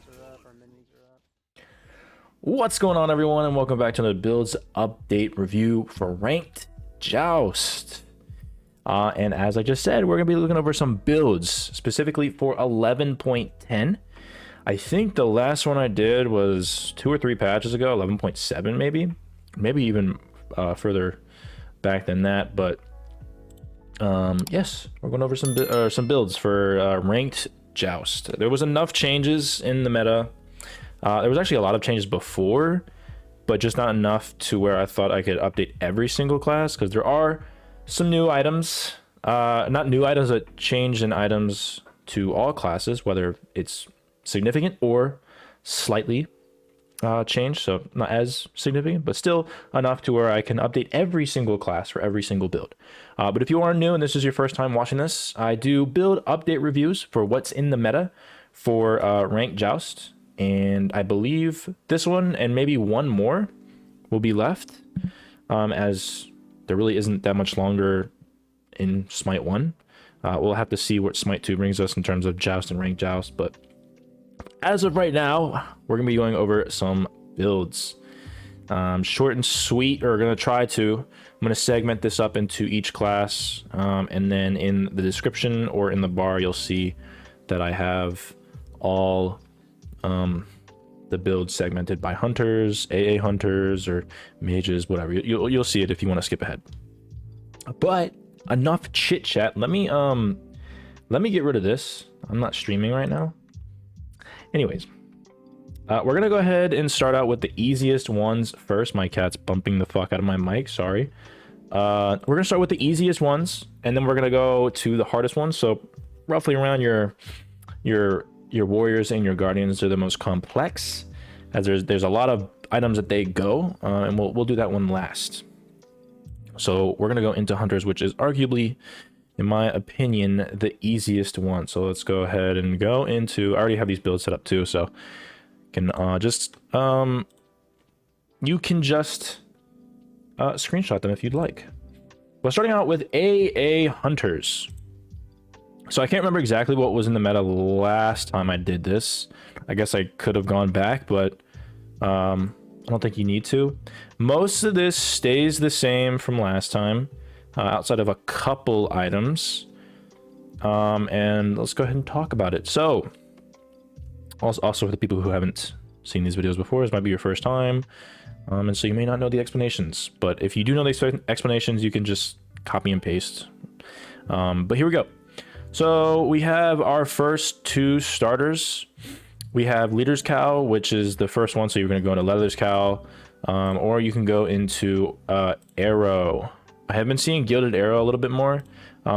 are up, our minis are up. What's going on, everyone, and welcome back to another builds update review for ranked Joust. And as I just said, we're gonna be looking over some builds specifically for 11.10. I think the last one I did was 2 or 3 patches ago, 11.7 maybe even further back than that. But yes, we're going over some builds for ranked Joust. There was enough changes in the meta. There was actually a lot of changes before, but just not enough to where I thought I could update every single class, because there are some new items, not new items, but change in items to all classes, whether it's significant or slightly changed, so not as significant, but still enough to where I can update every single class for every single build. But if you are new and this is your first time watching this, I do build update reviews for what's in the meta for ranked Joust. And I believe this one and maybe one more will be left, as there really isn't that much longer in Smite 1. We'll have to see what Smite 2 brings us in terms of Joust and ranked Joust, but as of right now, we're going to be going over some builds. Short and sweet, or going to try to. I'm going to segment this up into each class, and then in the description or in the bar, you'll see that I have all the builds segmented by hunters, AA hunters, or mages, whatever. You'll see it if you want to skip ahead. But enough chit chat. Let me get rid of this. I'm not streaming right now. Anyways, we're gonna go ahead and start out with the easiest ones first. My cat's bumping the fuck out of my mic. Sorry. We're gonna start with the easiest ones, and then we're gonna go to the hardest ones. So roughly around your warriors and your guardians are the most complex, as there's a lot of items that they go, and we'll do that one last. So we're gonna go into hunters, which is arguably, in my opinion, the easiest one. So let's go ahead and go into, I already have these builds set up too, so can you can just screenshot them if you'd like. Well, starting out with AA hunters. So I can't remember exactly what was in the meta last time I did this. I guess I could have gone back, but I don't think you need to. Most of this stays the same from last time, outside of a couple items. And let's go ahead and talk about it. So, also for the people who haven't seen these videos before, this might be your first time, and so you may not know the explanations. But if you do know the explanations, you can just copy and paste. But here we go. So we have our first 2 starters. We have Leader's Cow, which is the first one. So you're going to go into Leather's Cow, or you can go into Arrow. I have been seeing Gilded Arrow a little bit more,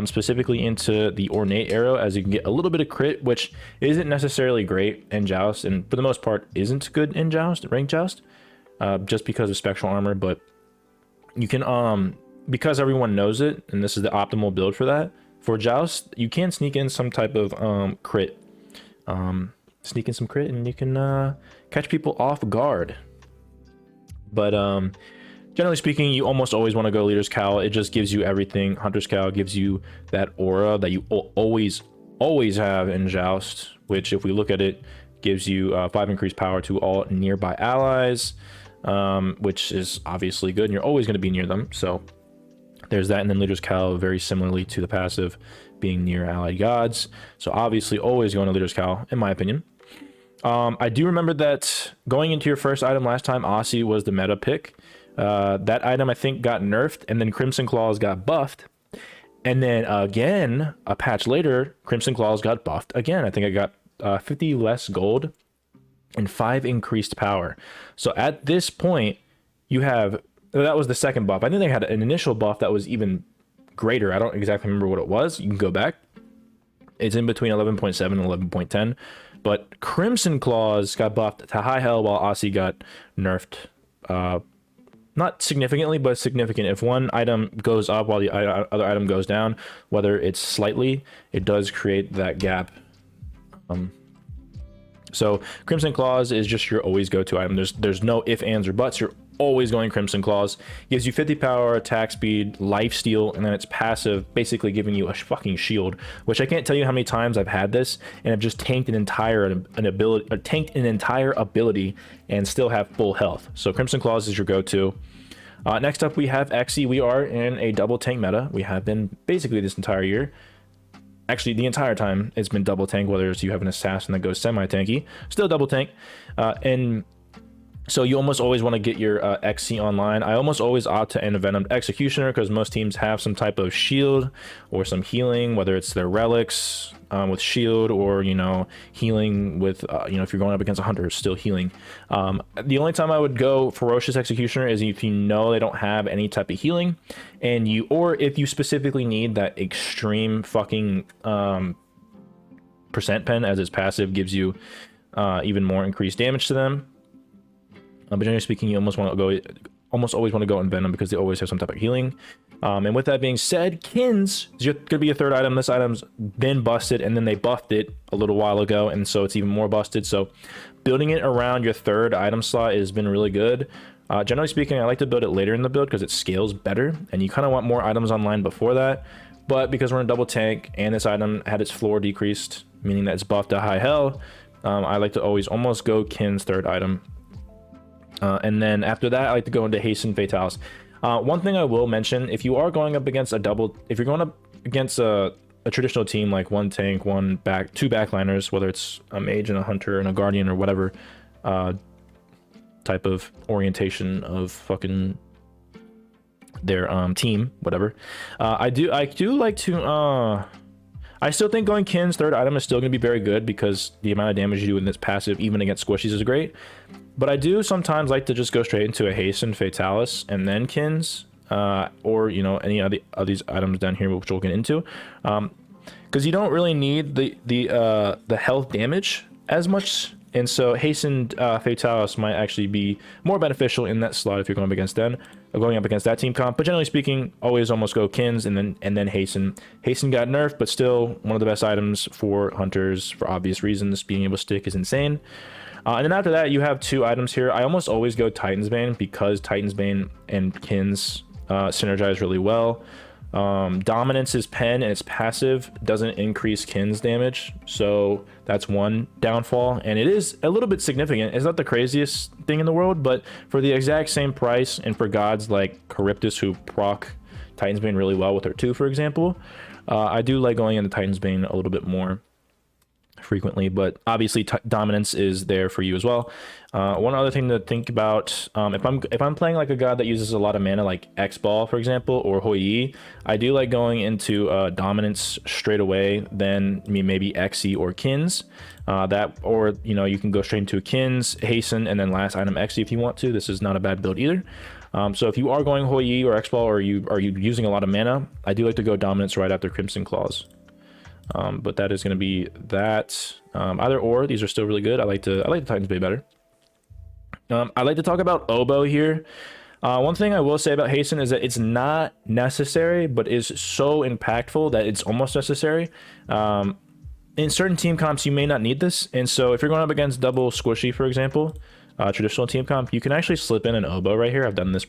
specifically into the Ornate Arrow, as you can get a little bit of crit, which isn't necessarily great in Joust, and for the most part isn't good in Joust, ranked Joust, just because of Spectral Armor. But you can, because everyone knows it, and this is the optimal build for that, for Joust, you can sneak in some type of crit. Sneak in some crit, and you can catch people off guard. But generally speaking, you almost always want to go Leader's Cowl. It just gives you everything. Hunter's Cowl gives you that aura that you always have in Joust, which, if we look at it, gives you 5 increased power to all nearby allies, which is obviously good, and you're always going to be near them. So there's that. And then Leader's Cowl, very similarly to the passive, being near allied gods. So obviously always going to Leader's Cowl, in my opinion. I do remember that going into your first item last time, Aussie was the meta pick. That item, I think, got nerfed, and then Crimson Claws got buffed. And then again, a patch later, Crimson Claws got buffed again. I think I got 50 less gold and 5 increased power. So at this point, you have, that was the second buff. I think they had an initial buff that was even greater. I don't exactly remember what it was. You can go back. It's in between 11.7 and 11.10. But Crimson Claws got buffed to high hell, while Aussie got nerfed. Not significantly, but significant. If one item goes up while the other item goes down, whether it's slightly, it does create that gap. So Crimson Claws is just your always go-to item. There's no if, ands, or buts. You're always going Crimson Claws. Gives you 50 power, attack speed, life steal, and then it's passive, basically giving you a fucking shield, which I can't tell you how many times I've had this and I've just tanked an entire ability and still have full health. So Crimson Claws is your go-to. Next up, we have xing. We are in a double tank meta. We have been basically this entire year. Actually, the entire time it's been double tank, whether it's you have an assassin that goes semi-tanky, still double tank. And so you almost always want to get your xing online. I almost always opt to end Venomed Executioner because most teams have some type of shield or some healing, whether it's their relics with shield or, you know, healing with, you know, if you're going up against a hunter, still healing. The only time I would go Ferocious Executioner is if you know they don't have any type of healing, and or if you specifically need that extreme fucking percent pen, as its passive gives you even more increased damage to them. But generally speaking, you almost always want to go in Venom because they always have some type of healing. And with that being said, Kins is going to be a third item. This item's been busted, and then they buffed it a little while ago, and so it's even more busted. So building it around your third item slot has been really good. Generally speaking, I like to build it later in the build because it scales better, and you kind of want more items online before that. But because we're in double tank, and this item had its floor decreased, meaning that it's buffed to high hell, I like to always almost go Kin's third item. And then after that, I like to go into Hasten Fatalis. One thing I will mention, if you are going up against if you're going up against a traditional team like one tank, two backliners, whether it's a mage and a hunter and a guardian or whatever type of orientation of fucking their team, whatever. I do like to I still think going Kin's third item is still going to be very good because the amount of damage you do in this passive, even against squishies, is great. But I do sometimes like to just go straight into a Hasten Fatalis and then Kin's, or, you know, any of these items down here, which we'll get into. Because you don't really need the health damage as much. And so Hasten Fatalis might actually be more beneficial in that slot if you're going up against that team comp. But generally speaking, always almost go Kins and then Hasten. Hasten got nerfed, but still one of the best items for hunters for obvious reasons. Being able to stick is insane. And then after that, you have two items here. I almost always go Titan's Bane because Titan's Bane and Kins synergize really well. Dominance's pen and its passive doesn't increase Kin's damage, so that's one downfall, and it is a little bit significant. It's not the craziest thing in the world, but for the exact same price, and for gods like Charybdis who proc Titan's Bane really well with her 2, for example, I do like going into Titan's Bane a little bit more frequently, but obviously dominance is there for you as well. One other thing to think about, if I'm playing like a god that uses a lot of mana, like X-Ball for example, or Hou Yi, I do like going into dominance straight away, then maybe Xi or Kins, or you know, you can go straight into a Kins, Hasten, and then last item Xi if you want to. This is not a bad build either. So if you are going Hou Yi or X-Ball, or are you using a lot of mana, I do like to go dominance right after Crimson Claws. But that is going to be that. Either or, these are still really good. I like the Titan's Bane better. I like to talk about Oboe here. One thing I will say about Hasten is that it's not necessary, but is so impactful that it's almost necessary. In certain team comps, you may not need this, and so if you're going up against double squishy, for example, traditional team comp, you can actually slip in an Oboe right here. I've done this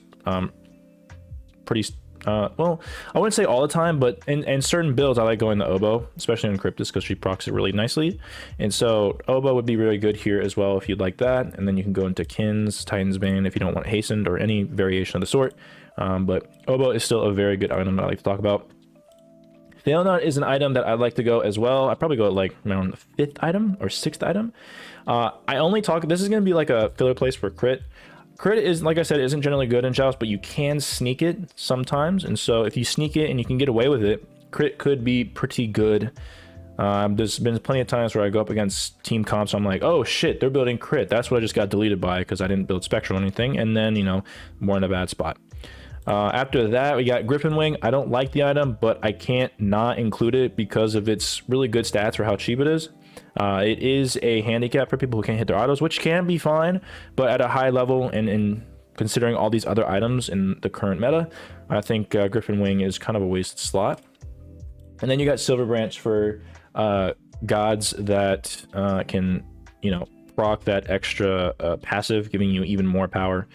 pretty well, I wouldn't say all the time, but in certain builds I like going to Oboe, especially in Cryptus because she procs it really nicely. And so Oboe would be really good here as well if you'd like that. And then you can go into Kins, Titan's Bane if you don't want Hastened or any variation of the sort. But Oboe is still a very good item that I like to talk about. Failnut is an item that I'd like to go as well. I'd probably go like around the 5th item or 6th item. This is going to be like a filler place for crit. Crit is, like I said, isn't generally good in Joust, but you can sneak it sometimes. And so if you sneak it and you can get away with it, crit could be pretty good. There's been plenty of times where I go up against team comps, I'm like, oh shit, they're building crit. That's what I just got deleted by because I didn't build Spectral or anything. And then, you know, more in a bad spot. After that, we got Griffin Wing. I don't like the item, but I can't not include it because of its really good stats for how cheap it is. It is a handicap for people who can't hit their autos, which can be fine, but at a high level and in considering all these other items in the current meta, I think Griffin Wing is kind of a wasted slot. And then you got Silver Branch for gods that can, you know, proc that extra passive, giving you even more power.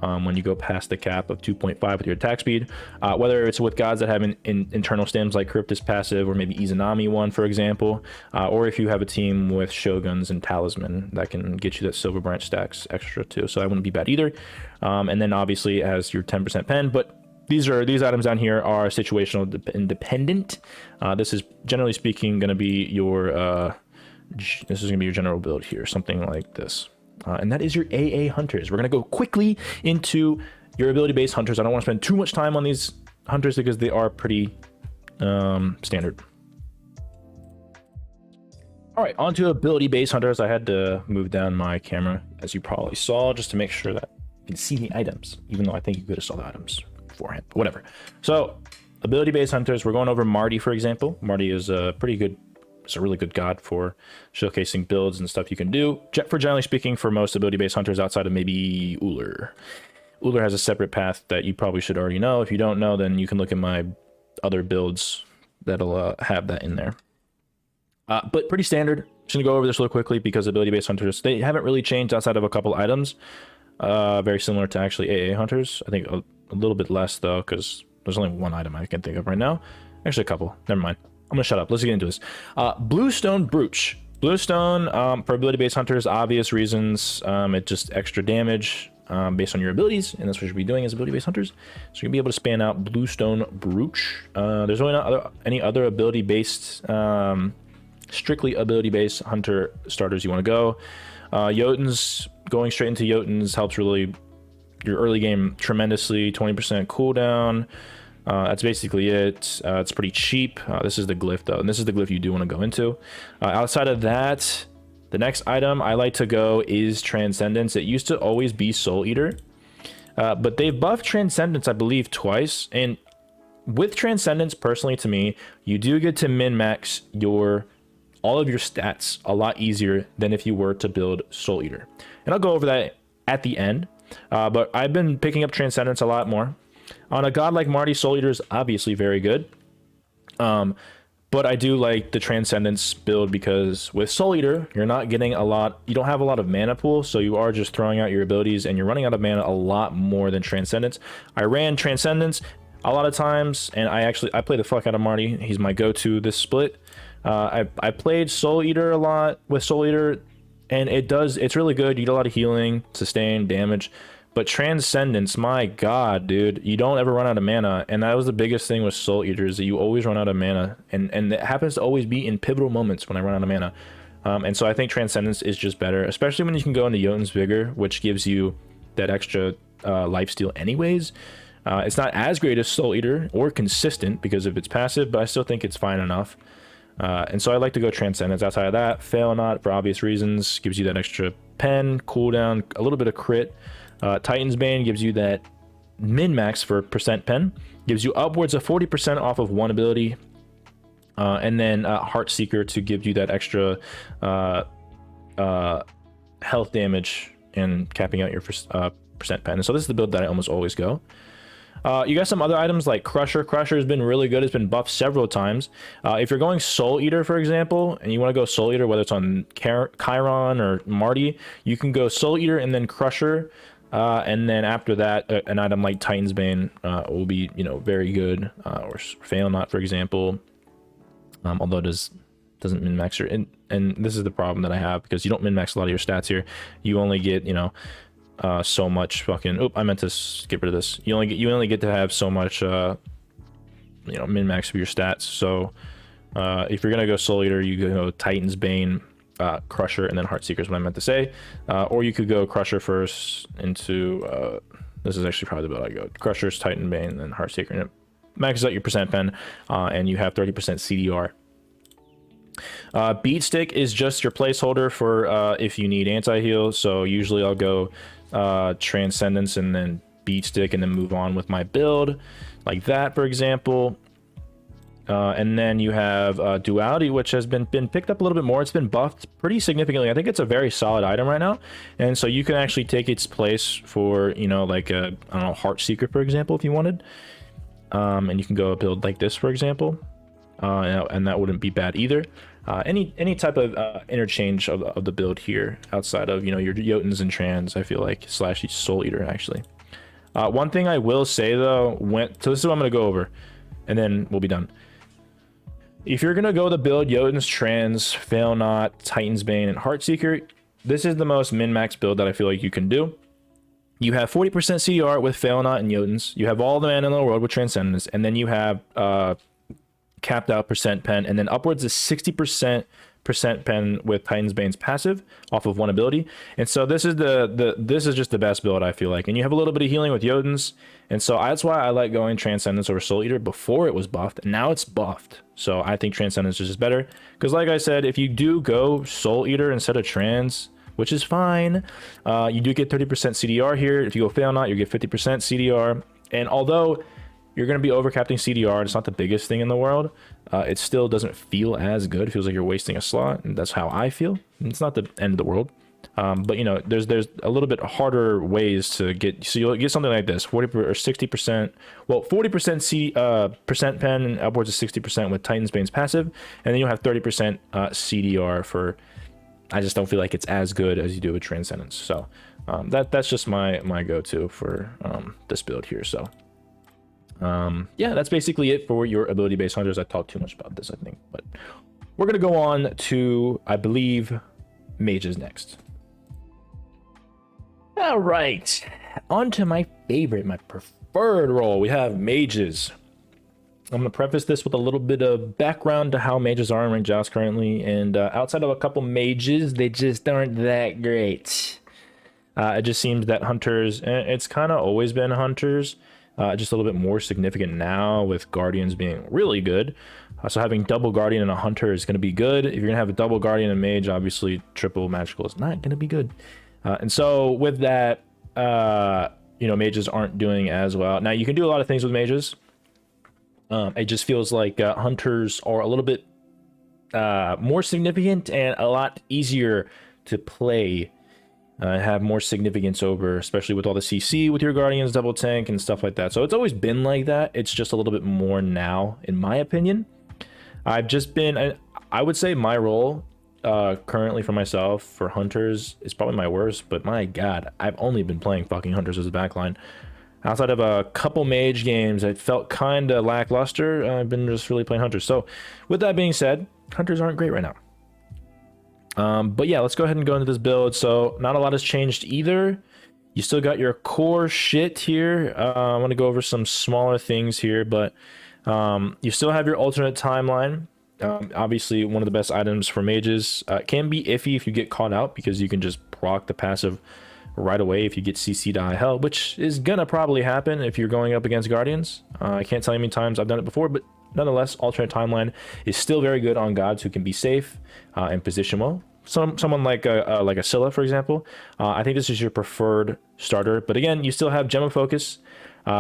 when you go past the cap of 2.5 with your attack speed, whether it's with gods that have internal stems like Cryptus passive, or maybe Izanami one, for example, or if you have a team with Shoguns and Talisman that can get you that Silver Branch stacks extra too, so that wouldn't be bad either. And then obviously it has your 10% pen, but these items down here are situational independent. This is generally speaking going to be your general build here, something like this. And that is your AA hunters. We're going to go quickly into your ability based hunters. I don't want to spend too much time on these hunters because they are pretty standard. All right, on to ability based hunters. I had to move down my camera, as you probably saw, just to make sure that you can see the items, even though I think you could have saw the items beforehand, but whatever. So ability based hunters, we're going over Marty, for example. Marty is a pretty good, it's a really good god for showcasing builds and stuff you can do. For generally speaking, for most ability based hunters outside of maybe Uller. Uller has a separate path that you probably should already know. If you don't know, then you can look at my other builds that'll have that in there. But pretty standard. Just gonna go over this real quickly because ability based hunters, they haven't really changed outside of a couple items. Very similar to actually AA hunters. I think a little bit less though, because there's only one item I can think of right now. Actually a couple, never mind. I'm gonna shut up, let's get into this. Bluestone Brooch. Bluestone, for ability based hunters, obvious reasons. It just extra damage based on your abilities, and that's what you'll be doing as ability based hunters. So you'll be able to span out Bluestone Brooch. There's really not any other ability based, strictly ability based hunter starters you want to go. Jotuns, going straight into Jotuns helps really your early game tremendously. 20% cooldown. That's basically it. It's pretty cheap. This is the glyph though, and this is the glyph you do want to go into. Outside of that, the next item I like to go is Transcendence. It used to always be Soul Eater, but they've buffed Transcendence, I believe, twice. And with Transcendence, personally to me, you do get to min-max all of your stats a lot easier than if you were to build Soul Eater. And I'll go over that at the end. But I've been picking up Transcendence a lot more. On a god like Marty, Soul Eater is obviously very good. But I do like the Transcendence build because with Soul Eater, you're not getting a lot, you don't have a lot of mana pool, so you are just throwing out your abilities and you're running out of mana a lot more than Transcendence. I ran Transcendence a lot of times, and I play the fuck out of Marty. He's my go-to this split. I played Soul Eater a lot with Soul Eater, and it's really good. You get a lot of healing, sustain, damage. But Transcendence, my god, dude, you don't ever run out of mana, and that was the biggest thing with Soul Eaters, that you always run out of mana, and it happens to always be in pivotal moments when I run out of mana. And so I think Transcendence is just better, especially when you can go into Jotun's Vigor, which gives you that extra lifesteal anyways. It's not as great as Soul Eater or consistent because of its passive, but I still think it's fine enough. And so I like to go Transcendence. Outside of that, Fail Not, for obvious reasons, gives you that extra pen, cooldown, a little bit of crit. Titan's Bane gives you that min-max for percent pen, gives you upwards of 40% off of one ability, and then Heart Seeker to give you that extra health damage and capping out your percent pen. And so this is the build that I almost always go. You got some other items like Crusher. Crusher has been really good. It's been buffed several times. If you're going Soul Eater, for example, and you want to go Soul Eater, whether it's on Chiron or Marty, you can go Soul Eater and then Crusher. And then after that, an item like Titan's Bane will be, very good. Or Fail Not, for example. Although it doesn't min-max your... And this is the problem that I have, because you don't min-max a lot of your stats here. You only get, so much fucking... Oh, I meant to get rid of this. You only get to have so much, min-max of your stats. So if you're going to go Soul Eater, you go Titan's Bane, Crusher, and then Heartseeker is what I meant to say. Or you could go Crusher first into... this is actually probably the build I go. Crusher's Titan Bane, and then Heartseeker. And it maxes out your percent pen, and you have 30% CDR. Beat Stick is just your placeholder for if you need anti-heal. So usually I'll go Transcendence and then Beat Stick and then move on with my build. Like that, for example. And then you have Duality, which has been picked up a little bit more. It's been buffed pretty significantly. I think it's a very solid item right now. And so you can actually take its place for, like a, I don't know, Heartseeker, for example, if you wanted. And you can go a build like this, for example. And that wouldn't be bad either. Any type of interchange of the build here outside of, your Jotuns and Trans, I feel like, / Soul Eater, actually. One thing I will say though, so this is what I'm gonna go over, and then we'll be done. If you're gonna go the build Jotun's Trans, Fail Not, Titan's Bane, and Heartseeker, this is the most min-max build that I feel like you can do. You have 40% CDR with Fail Not and Jotun's. You have all the mana in the world with Transcendence, and then you have capped out percent pen, and then upwards of 60% pen with Titan's Bane's passive off of one ability. And so this is this is just the best build, I feel like. And you have a little bit of healing with Jotun's, and so that's why I like going Transcendence over Soul Eater before it was buffed, and now it's buffed. So I think Transcendence is just better, because like I said, if you do go Soul Eater instead of Trans, which is fine, you do get 30% CDR here. If you go Fail Not, you get 50% CDR. And although you're going to be overcapping CDR, it's not the biggest thing in the world, it still doesn't feel as good. It feels like you're wasting a slot, and that's how I feel. It's not the end of the world. But you know, there's a little bit harder ways to get, so you'll get something like this, 40 or 60%, well, 40% percent pen and upwards of 60% with Titan's Bane's passive, and then you'll have 30% CDR for, I just don't feel like it's as good as you do with Transcendence. So that's just my go-to for this build here. So yeah, that's basically it for your ability-based hunters. I talked too much about this, I think, but we're gonna go on to, I believe, mages next. All right, on to my favorite, my preferred role. We have mages. I'm gonna preface this with a little bit of background to how mages are in ranked Joust currently, and outside of a couple mages, they just aren't that great. It just seems that hunters, and it's kind of always been hunters, just a little bit more significant now with guardians being really good. So having double guardian and a hunter is going to be good. If you're going to have a double guardian and mage, obviously triple magical is not going to be good. And so with that, you know, mages aren't doing as well. Now you can do a lot of things with mages. It just feels like hunters are a little bit more significant and a lot easier to play. Have more significance over, especially with all the CC with your guardians, double tank and stuff like that. So it's always been like that. It's just a little bit more now, in my opinion. I've just been, I would say my role currently for myself for hunters is probably my worst, but my god, I've only been playing fucking hunters as a backline. Outside of a couple mage games, it felt kind of lackluster. I've been just really playing hunters. So with that being said, hunters aren't great right now. But yeah, let's go ahead and go into this build. So not a lot has changed either. You still got your core shit here. I'm going to go over some smaller things here, but you still have your alternate timeline. Obviously, one of the best items for mages. Can be iffy if you get caught out, because you can just proc the passive right away if you get CC to high hell, which is going to probably happen if you're going up against guardians. I can't tell you how many times I've done it before, but nonetheless, alternate timeline is still very good on gods who can be safe and position well. Someone like a Scylla, for example. I think this is your preferred starter, but again, you still have Gem of Focus,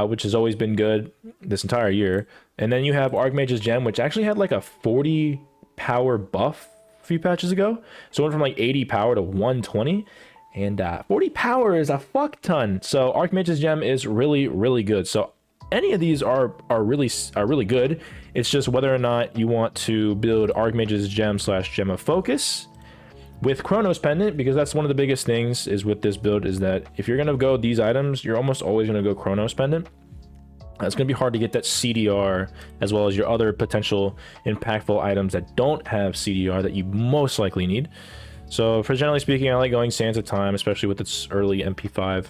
which has always been good this entire year. And then you have Archmage's Gem, which actually had like a 40 power buff a few patches ago. So it went from like 80 power to 120, and 40 power is a fuck ton. So Archmage's Gem is really, really good. So any of these are really good. It's just whether or not you want to build Archmage's Gem / Gem of Focus with Chronos Pendant, because that's one of the biggest things is with this build, is that if you're going to go these items, you're almost always going to go Chronos Pendant. It's going to be hard to get that CDR, as well as your other potential impactful items that don't have CDR that you most likely need. So for generally speaking, I like going Sands of Time, especially with its early MP5,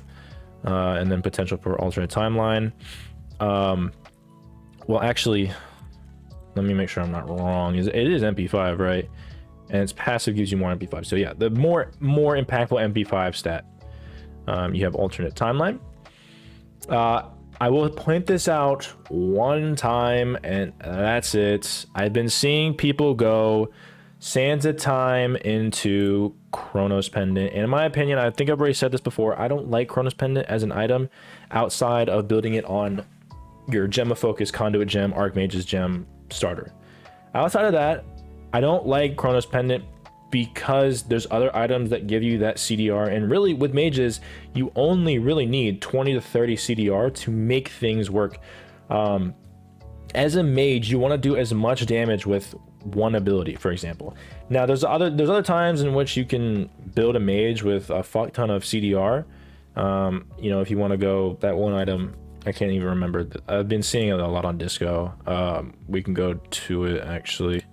and then potential for alternate timeline. Well, actually, let me make sure I'm not wrong. It is MP5, right? And its passive gives you more MP5. So yeah, the more impactful MP5 stat. You have alternate timeline. I will point this out one time, and that's it. I've been seeing people go Sands of Time into Chronos Pendant, and in my opinion, I think I've already said this before, I don't like Chronos Pendant as an item outside of building it on your Gem of Focus, Conduit Gem, Archmage's Gem starter. Outside of that, I don't like Chronos Pendant because there's other items that give you that CDR, and really with mages, you only really need 20 to 30 CDR to make things work. As a mage, you want to do as much damage with one ability, for example. Now there's other times in which you can build a mage with a fuck ton of CDR, You know, if you want to go that one item, I can't even remember. I've been seeing it a lot on Disco. We can go to it actually.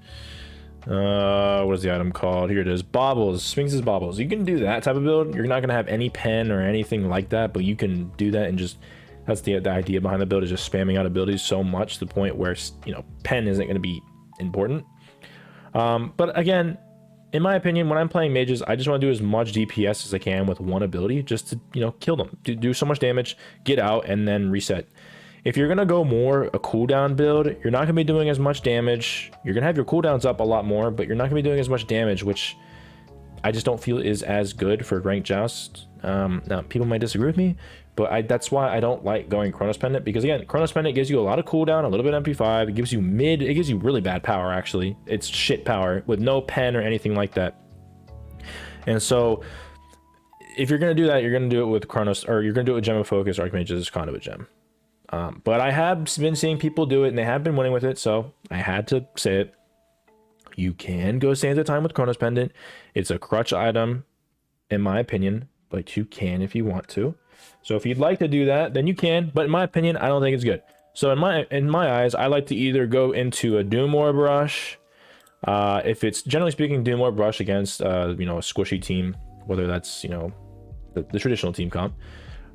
What is the item called? Here it is. Baubles. Sphinx's Baubles. You can do that type of build. You're not going to have any pen or anything like that, but you can do that and just... That's the idea behind the build, is just spamming out abilities so much to the point where, you know, pen isn't going to be important. But again, in my opinion, when I'm playing mages, I just want to do as much DPS as I can with one ability just to, you know, kill them. Do so much damage, get out, and then reset. If you're going to go more a cooldown build, you're not going to be doing as much damage. You're going to have your cooldowns up a lot more, but you're not going to be doing as much damage, which I just don't feel is as good for ranked Joust. Now, people might disagree with me, but that's why I don't like going Chronos Pendant, because again, Chronos Pendant gives you a lot of cooldown, a little bit MP5, it gives you it gives you really bad power actually. It's shit power with no pen or anything like that. And so if you're going to do that, you're going to do it with Chronos, or you're going to do it with Gem of Focus, Archmage's Conduit Gem. But I have been seeing people do it and they have been winning with it, so I had to say it. You can go Sands of Time with Chronos Pendant. It's a crutch item, in my opinion, but you can if you want to. So if you'd like to do that, then you can. But in my opinion, I don't think it's good. So in my eyes, I like to either go into a Doom Orb Rush. If it's, generally speaking, Doom Orb Rush against, you know, a squishy team, whether that's, you know, the traditional team comp.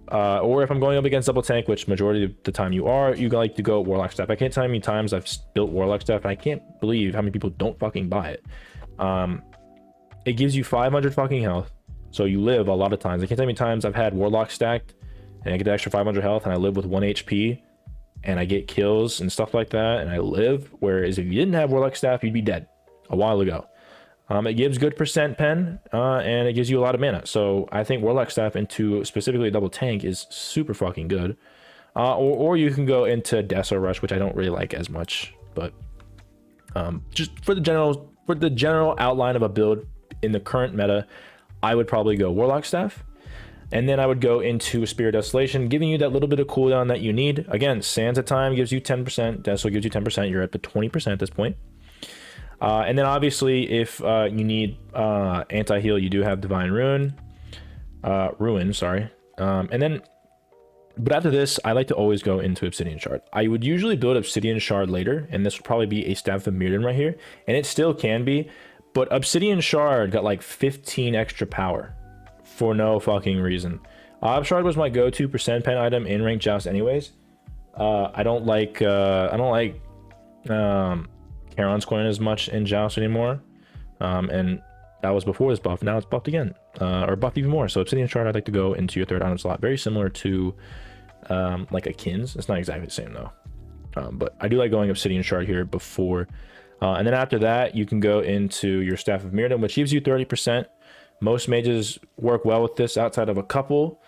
Or if I'm going up against double tank, which majority of the time you like to go Warlock Staff. I can't tell you how many times I've built Warlock Staff, and I can't believe how many people don't fucking buy it. It gives you 500 fucking health, so you live a lot of times. I can't tell you how many times I've had Warlock stacked, and I get the extra 500 health, and I live with 1 HP, and I get kills and stuff like that, and I live. Whereas if you didn't have Warlock Staff, you'd be dead a while ago. It gives good percent pen, and it gives you a lot of mana. So I think Warlock Staff into specifically a double tank is super fucking good. Or you can go into Deso Rush, which I don't really like as much. But just for the general outline of a build in the current meta, I would probably go Warlock Staff. And then I would go into Spirit Desolation, giving you that little bit of cooldown that you need. Again, Sands of Time gives you 10%. Deso gives you 10%. You're at the 20% at this point. And then obviously if you need anti-heal, you do have Divine Ruin. And then, but after this, I like to always go into Obsidian Shard. I would usually build Obsidian Shard later, and this would probably be a Staff of Mirrodin right here. And it still can be, but Obsidian Shard got like 15 extra power for no fucking reason. Ob Shard was my go-to percent pen item in ranked Joust anyways. I don't like Charon's Coin as much in Joust anymore, and that was before this buff. Now it's buffed again, or buffed even more. So Obsidian Shard, I'd like to go into your third item slot, very similar to like a Kin's. It's not exactly the same though, but I do like going Obsidian Shard here before, and then after that you can go into your Staff of Mirrodin, which gives you 30%. Most mages work well with this outside of a couple.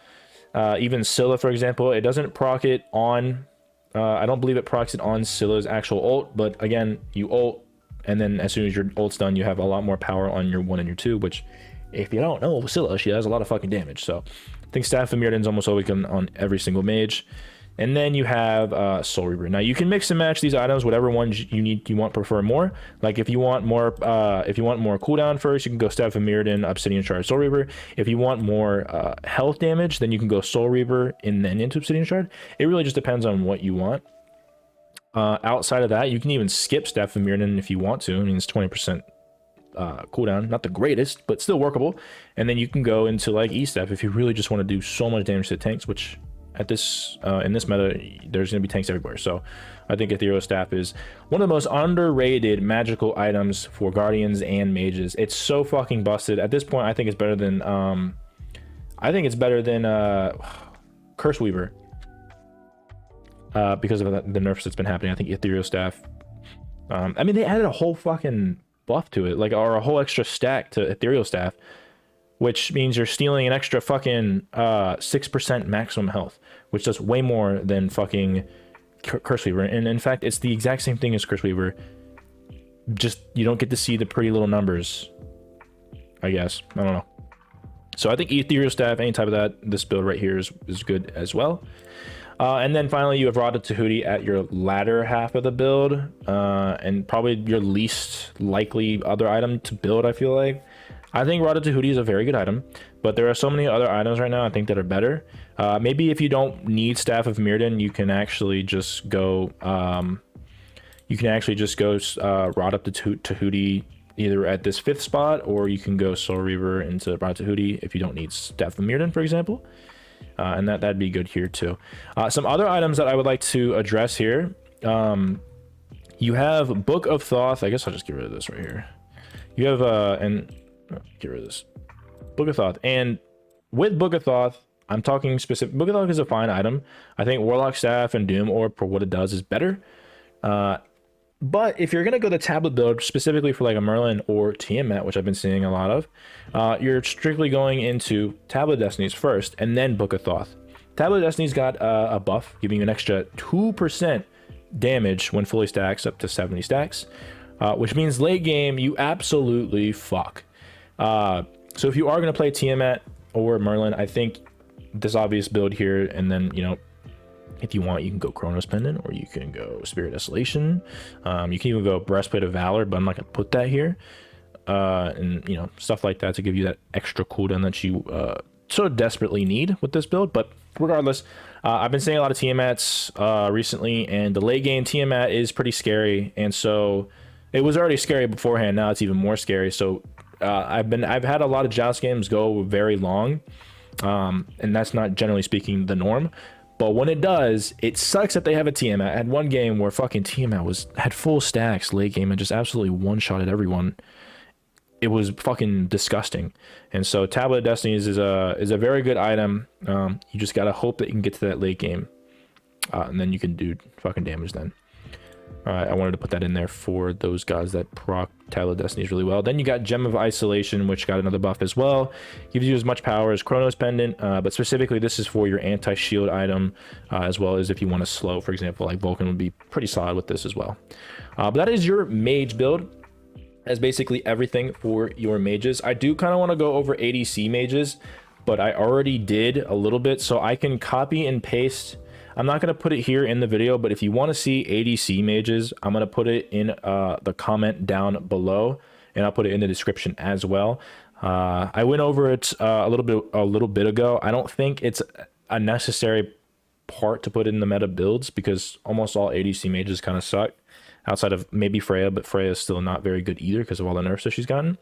Even Scylla, for example, it doesn't proc it on. I don't believe it procs it on Scylla's actual ult, but again, you ult, and then as soon as your ult's done, you have a lot more power on your 1 and your 2, which, if you don't know Scylla, she has a lot of fucking damage. So I think Staff of Mirrodin's almost always on every single mage. And then you have Soul Reaver. Now you can mix and match these items, whatever ones you prefer more. Like if you want more cooldown first, you can go Staff of Mirrodin, Obsidian Shard, Soul Reaver. If you want more health damage, then you can go Soul Reaver and then into Obsidian Shard. It really just depends on what you want. Outside of that, you can even skip Staff of Mirrodin if you want to. I mean, it's 20% cooldown, not the greatest, but still workable. And then you can go into like E-Staff if you really just want to do so much damage to tanks, which at this in this meta there's going to be tanks everywhere. So I think Ethereal Staff is one of the most underrated magical items for guardians and mages. It's so fucking busted at this point. I think it's better than Curse Weaver, because of the nerfs that's been happening. I think Ethereal Staff, I mean, they added a whole fucking buff to it, like, or a whole extra stack to Ethereal Staff, which means you're stealing an extra fucking 6% maximum health, which does way more than fucking Curse Weaver. And in fact, it's the exact same thing as Curse Weaver, just you don't get to see the pretty little numbers, I guess. I don't know. So I think Ethereal Staff, any type of that, this build right here is good as well. And then finally, you have Rod of Tahuti at your latter half of the build, and probably your least likely other item to build, I feel like. I think Rada Tahuti is a very good item, but there are so many other items right now I think that are better. Maybe if you don't need Staff of Mirrodin, you can actually just go Rod up to Tahuti either at this 5th spot, or you can go Soul Reaver into Rod Tahuti if you don't need Staff of Mirrodin, for example. And that'd be good here too. Some other items that I would like to address here. You have Book of Thoth. I guess I'll just get rid of this right here. You have get rid of this. Book of Thoth. And with Book of Thoth, I'm talking specific. Book of Thoth is a fine item. I think Warlock Staff and Doom Orb for what it does is better. But if you're gonna go the tablet build specifically for like a Merlin or Tiamat, which I've been seeing a lot of, you're strictly going into Tablet Destinies first and then Book of Thoth. Tablet Destinies got a buff giving you an extra 2% damage when fully stacks up to 70 stacks, which means late game you absolutely fuck. So if you are going to play Tiamat or Merlin, I think this obvious build here, and then, you know, if you want, you can go Chronos Pendant, or you can go Spirit Desolation. You can even go Breastplate of Valor, but I'm not going to put that here. And, you know, stuff like that to give you that extra cooldown that you so desperately need with this build. But regardless, I've been seeing a lot of Tiamats recently, and the late game Tiamat is pretty scary. And so it was already scary beforehand. Now it's even more scary. So I've had a lot of Joust games go very long, and that's not generally speaking the norm. But when it does, it sucks that they have a Tiamat. I had one game where fucking Tiamat had full stacks late game and just absolutely one-shotted everyone. It was fucking disgusting. And so Tablet of Destinies is a very good item. You just gotta hope that you can get to that late game, and then you can do fucking damage then. I wanted to put that in there for those guys that proc Tablet of Destinies really well. Then you got Gem of Isolation, which got another buff as well. Gives you as much power as Chronos Pendant, but specifically this is for your anti-shield item, as well as if you want to slow, for example, like Vulcan would be pretty solid with this as well. But that is your mage build. That's basically everything for your mages. I do kind of want to go over ADC mages, but I already did a little bit, so I can copy and paste. I'm not going to put it here in the video, but if you want to see ADC mages, I'm going to put it in the comment down below, and I'll put it in the description as well. I went over it a little bit ago. I don't think it's a necessary part to put in the meta builds, because almost all ADC mages kind of suck, outside of maybe Freya, but Freya is still not very good either because of all the nerfs that she's gotten.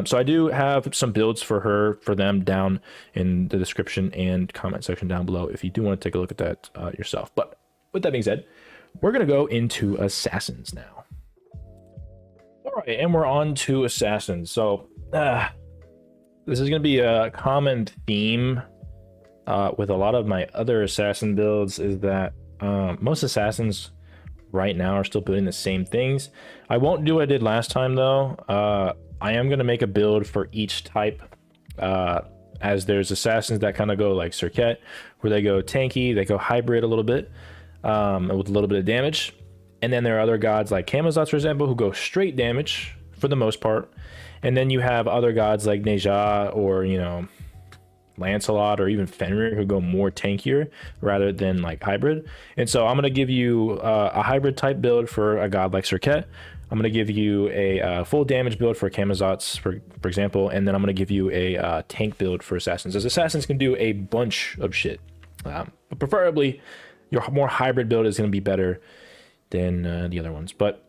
So I do have some builds for them down in the description and comment section down below if you do want to take a look at that yourself. But with that being said, we're going to go into Assassins now. All right, and we're on to Assassins. So this is going to be a common theme with a lot of my other Assassin builds, is that most Assassins right now are still building the same things. I won't do what I did last time though. I am going to make a build for each type, as there's Assassins that kind of go like Circuit, where they go tanky, they go hybrid a little bit, with a little bit of damage. And then there are other gods like Camazotz, for example, who go straight damage for the most part. And then you have other gods like Neja, or, you know, Lancelot, or even Fenrir, who go more tankier rather than like hybrid. And so I'm going to give you a hybrid type build for a god like Circuit. I'm going to give you a full damage build for Camazotz, for example, and then I'm going to give you a tank build for Assassins, as Assassins can do a bunch of shit. But preferably, your more hybrid build is going to be better than the other ones. But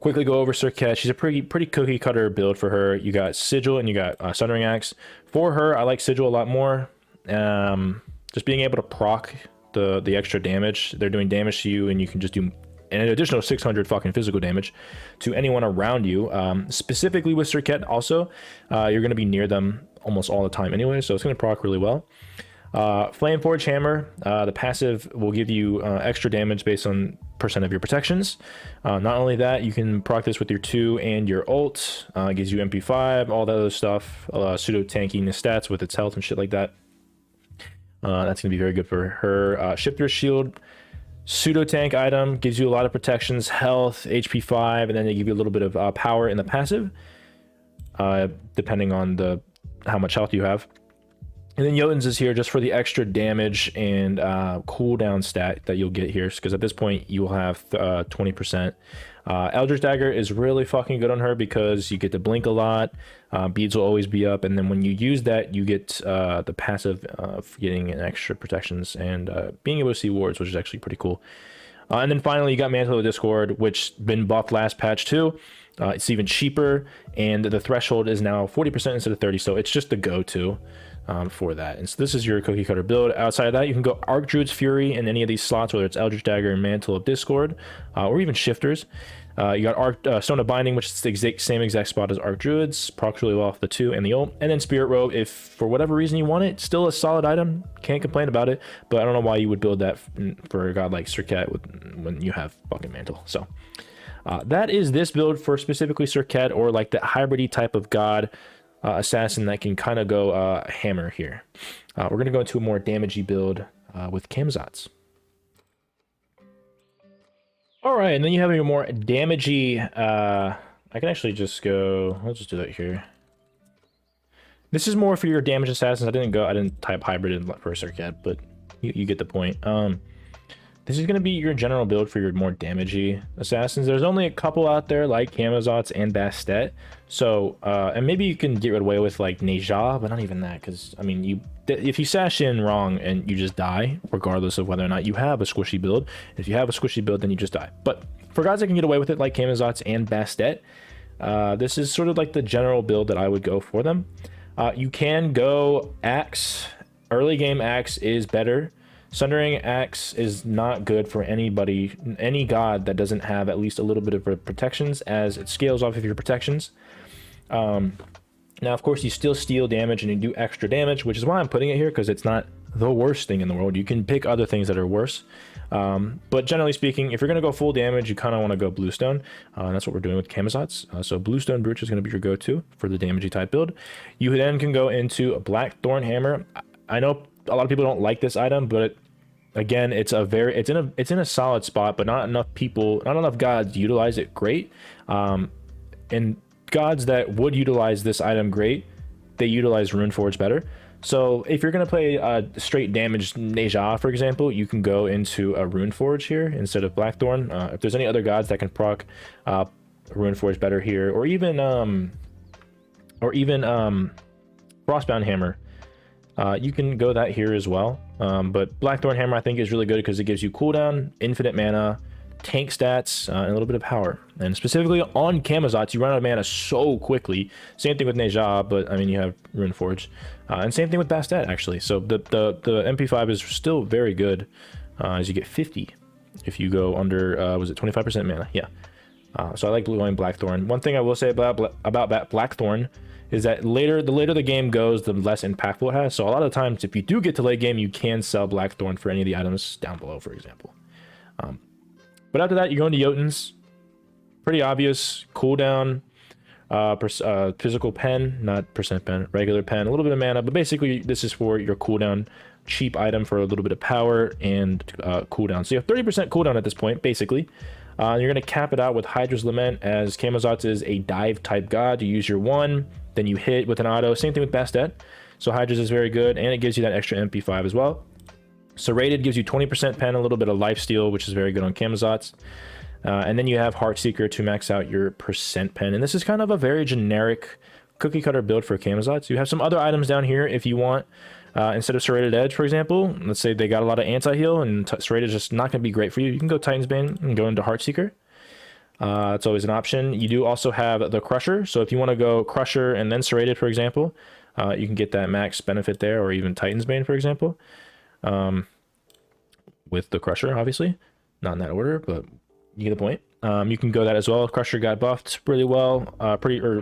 quickly go over Circuit. She's a pretty cookie cutter build for her. You got Sigil and you got Sundering Axe. For her, I like Sigil a lot more. Just being able to proc the extra damage. They're doing damage to you, and you can just do an additional 600 fucking physical damage to anyone around you. Specifically with Circuit also, you're going to be near them almost all the time anyway, so it's going to proc really well. Flameforge Hammer, the passive will give you extra damage based on % of your protections. Not only that, you can proc this with your 2 and your ult. Gives you MP5, all that other stuff. Pseudo tanking the stats with its health and shit like that. That's going to be very good for her. Shifter's Shield, pseudo tank item, gives you a lot of protections, health, HP 5, and then they give you a little bit of power in the passive, depending on how much health you have. And then Jotun's is here just for the extra damage and cooldown stat that you'll get here, because at this point you will have 20%. Eldritch Dagger is really fucking good on her because you get to blink a lot. Beads will always be up, and then when you use that, you get the passive of getting an extra protections and being able to see wards, which is actually pretty cool. And then finally, you got Mantle of Discord, which been buffed last patch too. It's even cheaper, and the threshold is now 40% instead of 30, so it's just the go-to. For that. And so this is your cookie cutter build. Outside of that, you can go Archdruid's Fury in any of these slots, whether it's Eldritch Dagger and Mantle of Discord, or even Shifters. You got Stone of Binding, which is the same exact spot as Archdruids, procs really well off the 2 and the ult. And then Spirit Robe, if for whatever reason you want it, still a solid item, can't complain about it, but I don't know why you would build that for a god like Serket when you have fucking Mantle. So that is this build for specifically Serket, or like that hybridy type of god assassin that can kind of go hammer here. We're going to go into a more damagey build with Camazotz. All right, and then you have your more damagey. I can actually just go. I'll just do that here. This is more for your damage assassins. I didn't type hybrid in for Serket, but you get the point. This is going to be your general build for your more damagey assassins. There's only a couple out there like Camazotz and Bastet. So, and maybe you can get away with like Neja, but not even that, because, I mean, if you sash in wrong and you just die, regardless of whether or not you have a squishy build. If you have a squishy build, then you just die. But for guys that can get away with it like Camazotz and Bastet, this is sort of like the general build that I would go for them. You can go Axe. Early game Axe is better. Sundering Axe is not good for anybody, any god that doesn't have at least a little bit of protections, as it scales off of your protections. Now, of course, you still steal damage and you do extra damage, which is why I'm putting it here, because it's not the worst thing in the world. You can pick other things that are worse. But generally speaking, if you're going to go full damage, you kind of want to go Bluestone. And that's what we're doing with Camazotz. So Bluestone Brooch is going to be your go-to for the damagey type build. You then can go into a Blackthorn Hammer. I know a lot of people don't like this item, but again, it's in a solid spot, but not enough gods utilize it great. And gods that would utilize this item great, they utilize Runeforge better. So if you're gonna play straight damage Neja, for example, you can go into a Runeforge here instead of Blackthorn. If there's any other gods that can proc Runeforge better here, or even Frostbound Hammer, you can go that here as well. But Blackthorn Hammer I think is really good because it gives you cooldown, infinite mana, tank stats, and a little bit of power. And specifically on Camazotz, you run out of mana so quickly. Same thing with Neja, but I mean you have Runeforge. And same thing with Bastet actually. So the MP5 is still very good, as you get 50 if you go under was it 25% mana? Yeah. So I like going Blackthorn. One thing I will say about Blackthorn is that the later the game goes, the less impactful it has. So a lot of times, if you do get to late game, you can sell Blackthorn for any of the items down below, for example. But after that, you go into Jotun's. Pretty obvious. Cooldown, physical pen, not percent pen, regular pen, a little bit of mana. But basically, this is for your cooldown. Cheap item for a little bit of power and cooldown. So you have 30% cooldown at this point, basically. You're going to cap it out with Hydra's Lament, as Camazotz is a dive type god. You use your 1, then you hit with an auto. Same thing with Bastet. So Hydra's is very good, and it gives you that extra MP5 as well. Serrated gives you 20% pen, a little bit of lifesteal, which is very good on Camazotz. And then you have Heartseeker to max out your percent pen. And this is kind of a very generic cookie cutter build for Camazotz. You have some other items down here if you want. Instead of Serrated Edge, for example, let's say they got a lot of anti-heal and Serrated is just not going to be great for you. You can go Titan's Bane and go into Heartseeker. It's always an option. You do also have the Crusher. So if you want to go Crusher and then Serrated, for example, you can get that max benefit there, or even Titan's Bane, for example. With the Crusher, obviously. Not in that order, but you get the point. You can go that as well. Crusher got buffed really well,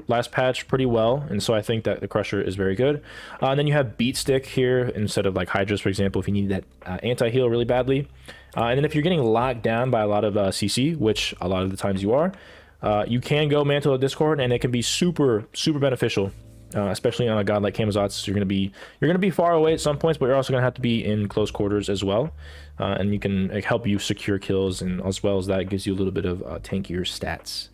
last patch pretty well, and so I think that the Crusher is very good. And then you have Beat Stick here instead of like Hydras, for example, if you need that anti-heal really badly. And then if you're getting locked down by a lot of CC, which a lot of the times you are, you can go Mantle of Discord, and it can be super beneficial. Especially on a god like Camazotz, you're gonna be far away at some points, but you're also gonna have to be in close quarters as well, and you can help you secure kills, and as well as that, it gives you a little bit of tankier stats.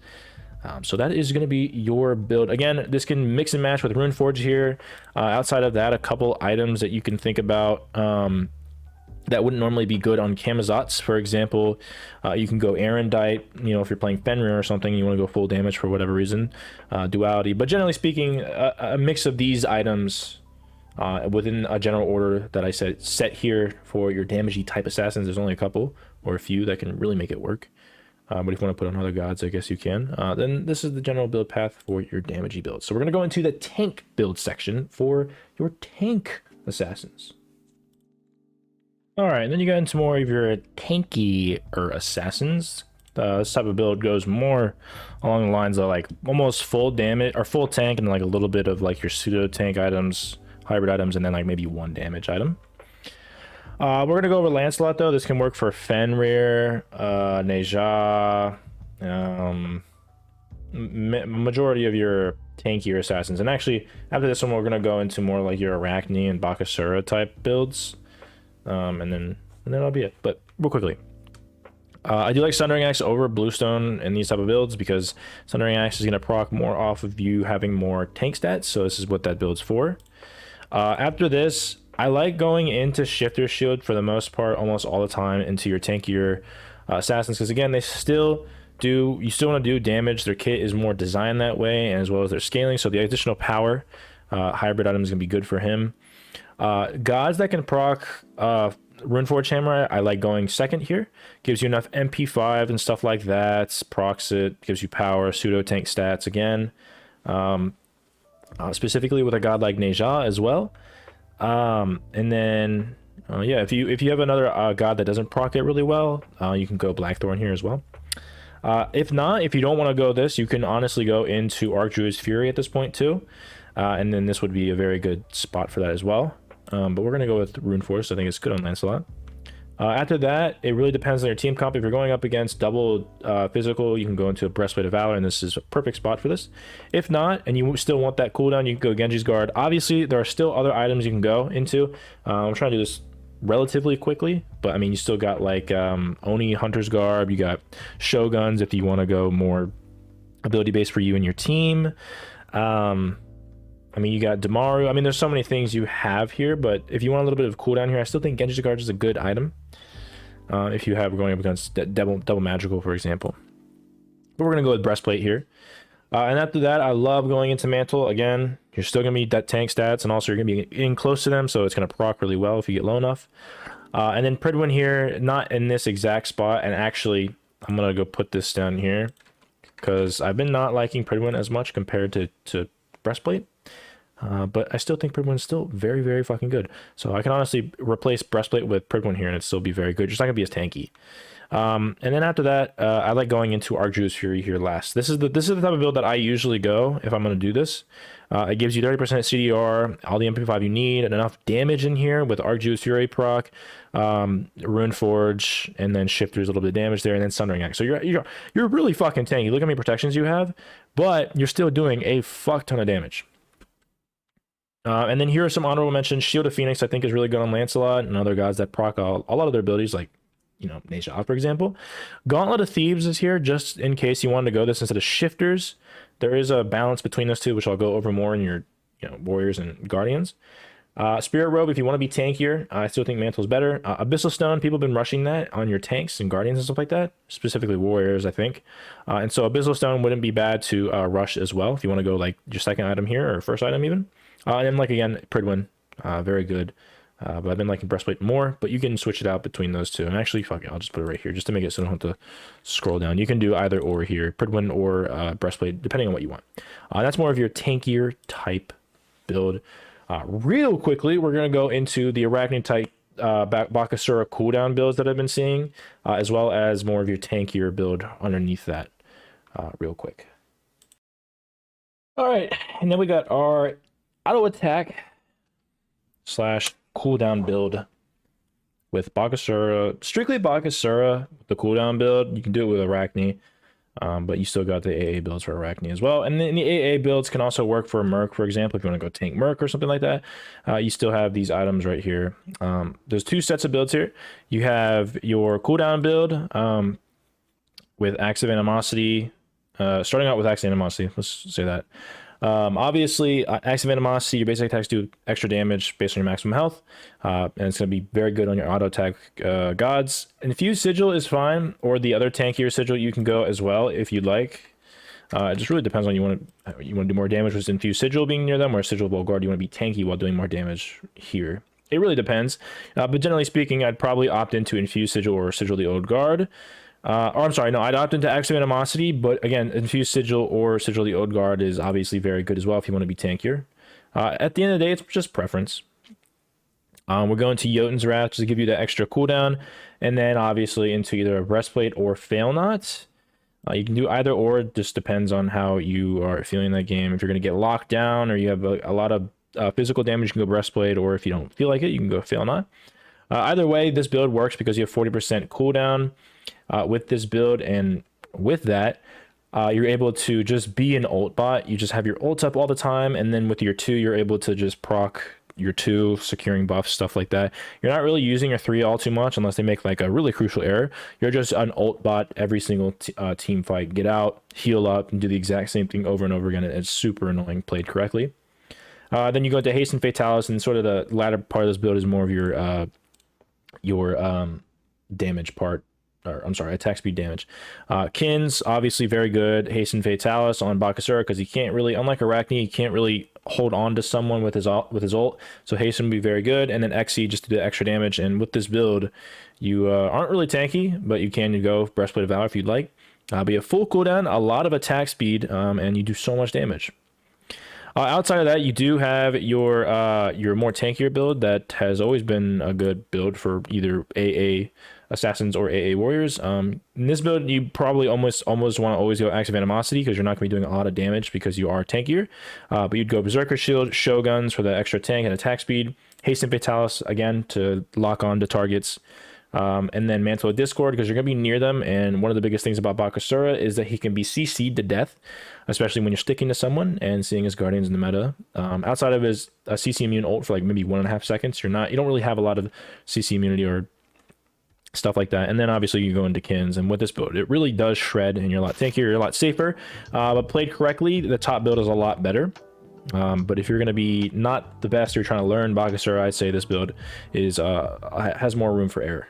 So that is going to be your build. Again, this can mix and match with Runeforge here. Outside of that, a couple items that you can think about that wouldn't normally be good on Camazotz, for example. You can go Erendite, you know, if you're playing Fenrir or something, you want to go full damage for whatever reason, duality. But generally speaking, a mix of these items within a general order that I said set here for your damagey type assassins. There's only a couple or a few that can really make it work. But if you want to put on other gods, I guess you can. Then this is the general build path for your damagey build. So we're going to go into the tank build section for your tank assassins. All right, and then you get into more of your tanky assassins. This type of build goes more along the lines of like almost full damage or full tank and like a little bit of like your pseudo tank items, hybrid items, and then like maybe one damage item. We're gonna go over Lancelot though. This can work for Fenrir, Neja, majority of your tankier assassins. And actually, after this one, we're gonna go into more like your Arachne and Bakasura type builds, and then that'll be it. But real quickly, I do like Sundering Axe over Bluestone in these type of builds because Sundering Axe is gonna proc more off of you having more tank stats. So this is what that build's for. After this, I like going into Shifter Shield for the most part, almost all the time, into your tankier assassins, because again, you still want to do damage. Their kit is more designed that way, and as well as their scaling, so the additional power hybrid item is going to be good for him. Gods that can proc Runeforge Hammer, I like going second here. Gives you enough MP5 and stuff like that, procs it, gives you power, pseudo tank stats again. Specifically with a god like Neja as well. And then yeah, if you have another god that doesn't proc it really well, you can go Blackthorn here as well. If not, if you don't want to go this, you can honestly go into Archdruid's Fury at this point too, and then this would be a very good spot for that as well. But we're gonna go with Runeforge. I think it's good on Lancelot. After that, it really depends on your team comp. If you're going up against double physical, you can go into a Breastplate of Valor, and this is a perfect spot for this. If not, and you still want that cooldown, you can go Genji's Guard. Obviously, there are still other items you can go into. I'm trying to do this relatively quickly, but I mean, you still got like Oni Hunter's Garb, you got Shoguns if you want to go more ability based for you and your team. I mean, you got Damaru. I mean, there's so many things you have here, but if you want a little bit of cooldown here, I still think Genji's Guard is a good item. If you have going up against double magical, for example. But we're going to go with Breastplate here. And after that, I love going into Mantle. Again, you're still going to be that tank stats, and also you're going to be in close to them, so it's going to proc really well if you get low enough. And then Pridwin here, not in this exact spot, and actually, I'm going to go put this down here, because I've been not liking Pridwin as much compared to Breastplate. But I still think Pridwin's still very, very fucking good. So I can honestly replace Breastplate with Pridwin here and it'd still be very good. Just not gonna be as tanky. And then after that, I like going into Archdruid's Fury here last. This is the type of build that I usually go if I'm gonna do this. It gives you 30% CDR, all the MP5 you need, and enough damage in here with Archdruid's Fury proc, Runeforge, and then Shifter's a little bit of damage there, and then Sundering Axe. So you're really fucking tanky. Look how many protections you have, but you're still doing a fuck ton of damage. And then here are some honorable mentions. Shield of Phoenix, I think, is really good on Lancelot and other gods that proc a lot of their abilities, like, you know, Neja, for example. Gauntlet of Thieves is here, just in case you wanted to go this instead of Shifters. There is a balance between those two, which I'll go over more in your, you know, Warriors and Guardians. Spirit Robe, if you want to be tankier, I still think Mantle's better. Abyssal Stone, people have been rushing that on your tanks and Guardians and stuff like that, specifically Warriors, I think. And so Abyssal Stone wouldn't be bad to rush as well, if you want to go, like, your second item here, or first item even. And then, like, again, Pridwin, very good. But I've been liking Breastplate more, but you can switch it out between those two. And actually, fuck it, I'll just put it right here, just to make it so I don't have to scroll down. You can do either or here, Pridwin or Breastplate, depending on what you want. That's more of your tankier type build. Real quickly, we're going to go into the Arachne type Bakasura cooldown builds that I've been seeing, as well as more of your tankier build underneath that real quick. All right, and then we got our auto attack / cooldown build with Bakasura, strictly Bakasura, the cooldown build. You can do it with Arachne, but you still got the AA builds for Arachne as well. And then the AA builds can also work for Merc, for example, if you want to go tank Merc or something like that. You still have these items right here. There's two sets of builds here. You have your cooldown build with Acts of Animosity, Starting out with Axe of Animosity, let's say that. Obviously, Axe of Animosity, your basic attacks do extra damage based on your maximum health, and it's going to be very good on your auto attack gods. Infused Sigil is fine, or the other tankier Sigil you can go as well if you'd like. It just really depends on you want to do more damage with Infused Sigil being near them, or Sigil of Old Guard. You want to be tanky while doing more damage here. It really depends, but generally speaking, I'd probably opt into Infused Sigil or Sigil of the Old Guard. Or I'm sorry, no, I'd opt into Axe of Animosity, but again, Infused Sigil or Sigil of the Old Guard is obviously very good as well if you want to be tankier. At the end of the day, it's just preference. We're going to Jotun's Wrath just to give you that extra cooldown, and then obviously into either a Breastplate or Fail Not. You can do either or, it just depends on how you are feeling that game. If you're going to get locked down or you have a lot of physical damage, you can go Breastplate, or if you don't feel like it, you can go Fail Not. Either way, this build works because you have 40% cooldown with this build, and with that, you're able to just be an ult bot. You just have your ult up all the time, and then with your 2, you're able to just proc your 2, securing buffs, stuff like that. You're not really using your 3 all too much unless they make like a really crucial error. You're just an ult bot every single team fight. Get out, heal up, and do the exact same thing over and over again. It's super annoying played correctly. Then you go into Haste and Fatalis, and sort of the latter part of this build is more of your damage part, or I'm sorry, attack speed damage. Kins, obviously very good. Hasten Fatalis on Bakasura, because he can't really, unlike Arachne, he can't really hold on to someone with his ult, so Hasten would be very good. And then Xe just to do extra damage. And with this build, you aren't really tanky, but you can go Breastplate of Valor if you'd like. But you have full cooldown, a lot of attack speed, and you do so much damage. Outside of that, you do have your more tankier build that has always been a good build for either AA assassins or AA warriors. In this build, you probably almost want to always go Axe of Animosity because you're not going to be doing a lot of damage because you are tankier. But you'd go Berserker Shield, Shoguns for the extra tank and attack speed, Haste and Fatalis again to lock on to targets. And then Mantle of Discord because you're going to be near them, and one of the biggest things about Bakasura is that he can be CC'd to death, especially when you're sticking to someone and seeing his Guardians in the meta. Outside of his CC immune ult for like maybe 1.5 seconds, you don't really have a lot of CC immunity or stuff like that. And then obviously you go into Kins, and with this build it really does shred, and you're a lot tankier, you're a lot safer, but played correctly, the top build is a lot better. But if you're going to be not the best, you're trying to learn Bakasura, I'd say this build is has more room for error.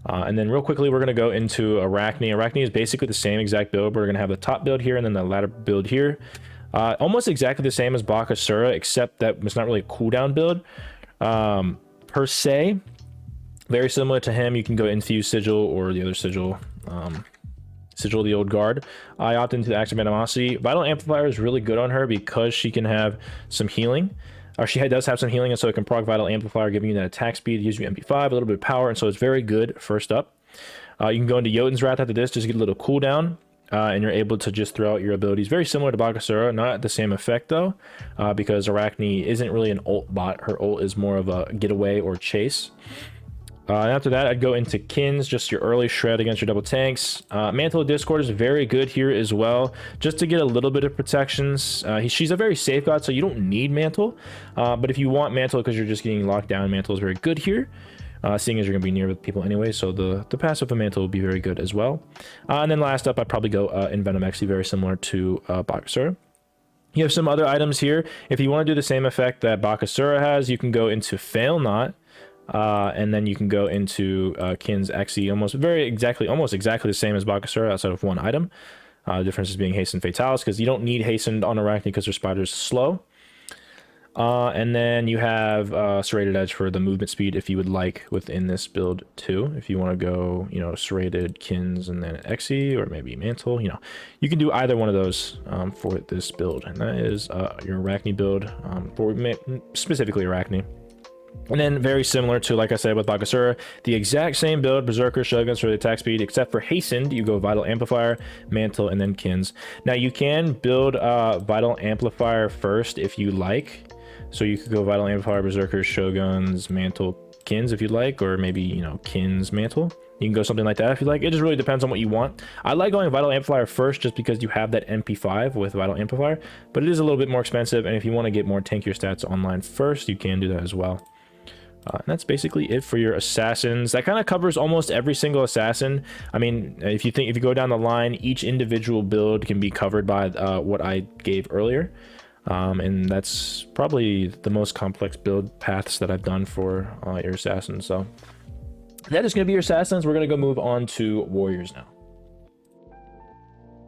And then real quickly, we're going to go into Arachne. Arachne is basically the same exact build, but we're going to have the top build here and then the latter build here. Almost exactly the same as Bakasura, except that it's not really a cooldown build per se. Very similar to him, you can go Infuse Sigil or the other Sigil, Sigil of the Old Guard. I opt into the Axe of Animosity. Vital Amplifier is really good on her because she can have some healing. She does have some healing, and so it can proc Vital Amplifier, giving you that attack speed, gives you MP5, a little bit of power, and so it's very good first up. You can go into Jotun's Wrath after this, just get a little cooldown, and you're able to just throw out your abilities. Very similar to Bakasura, not the same effect though, because Arachne isn't really an ult bot. Her ult is more of a getaway or chase. And after that, I'd go into Kins, just your early shred against your double tanks. Mantle of Discord is very good here as well, just to get a little bit of protections. She's a very safe god, so you don't need Mantle. But if you want Mantle because you're just getting locked down, Mantle is very good here, seeing as you're going to be near with people anyway, so the passive of Mantle will be very good as well. And then last up, I'd probably go Envenom Xe, very similar to Bakasura. You have some other items here. If you want to do the same effect that Bakasura has, you can go into Fail Not. And then you can go into Kins Xe, almost exactly the same as Bakasura outside of one item. The difference is being Hasten Fatalis, because you don't need Hastened on Arachne because her spider's slow. And then you have Serrated Edge for the movement speed if you would like within this build too. If you want to go, Serrated, Kins, and then Xe, or maybe Mantle, you can do either one of those for this build. And that is your Arachne build, for specifically Arachne. And then very similar to, like I said, with Bakasura, the exact same build, Berserker, Shoguns for the attack speed, except for Hastened, you go Vital Amplifier, Mantle, and then Kins. Now you can build Vital Amplifier first if you like. So you could go Vital Amplifier, Berserker, Shoguns, Mantle, Kins if you'd like, or maybe, Kins, Mantle. You can go something like that if you like. It just really depends on what you want. I like going Vital Amplifier first just because you have that MP5 with Vital Amplifier, but it is a little bit more expensive, and if you want to get more tankier stats online first, you can do that as well. And that's basically it for your assassins. That kind of covers almost every single assassin. I mean, if you go down the line, each individual build can be covered by what I gave earlier. And that's probably the most complex build paths that I've done for your assassins. So that is going to be your assassins. We're going to go move on to warriors now.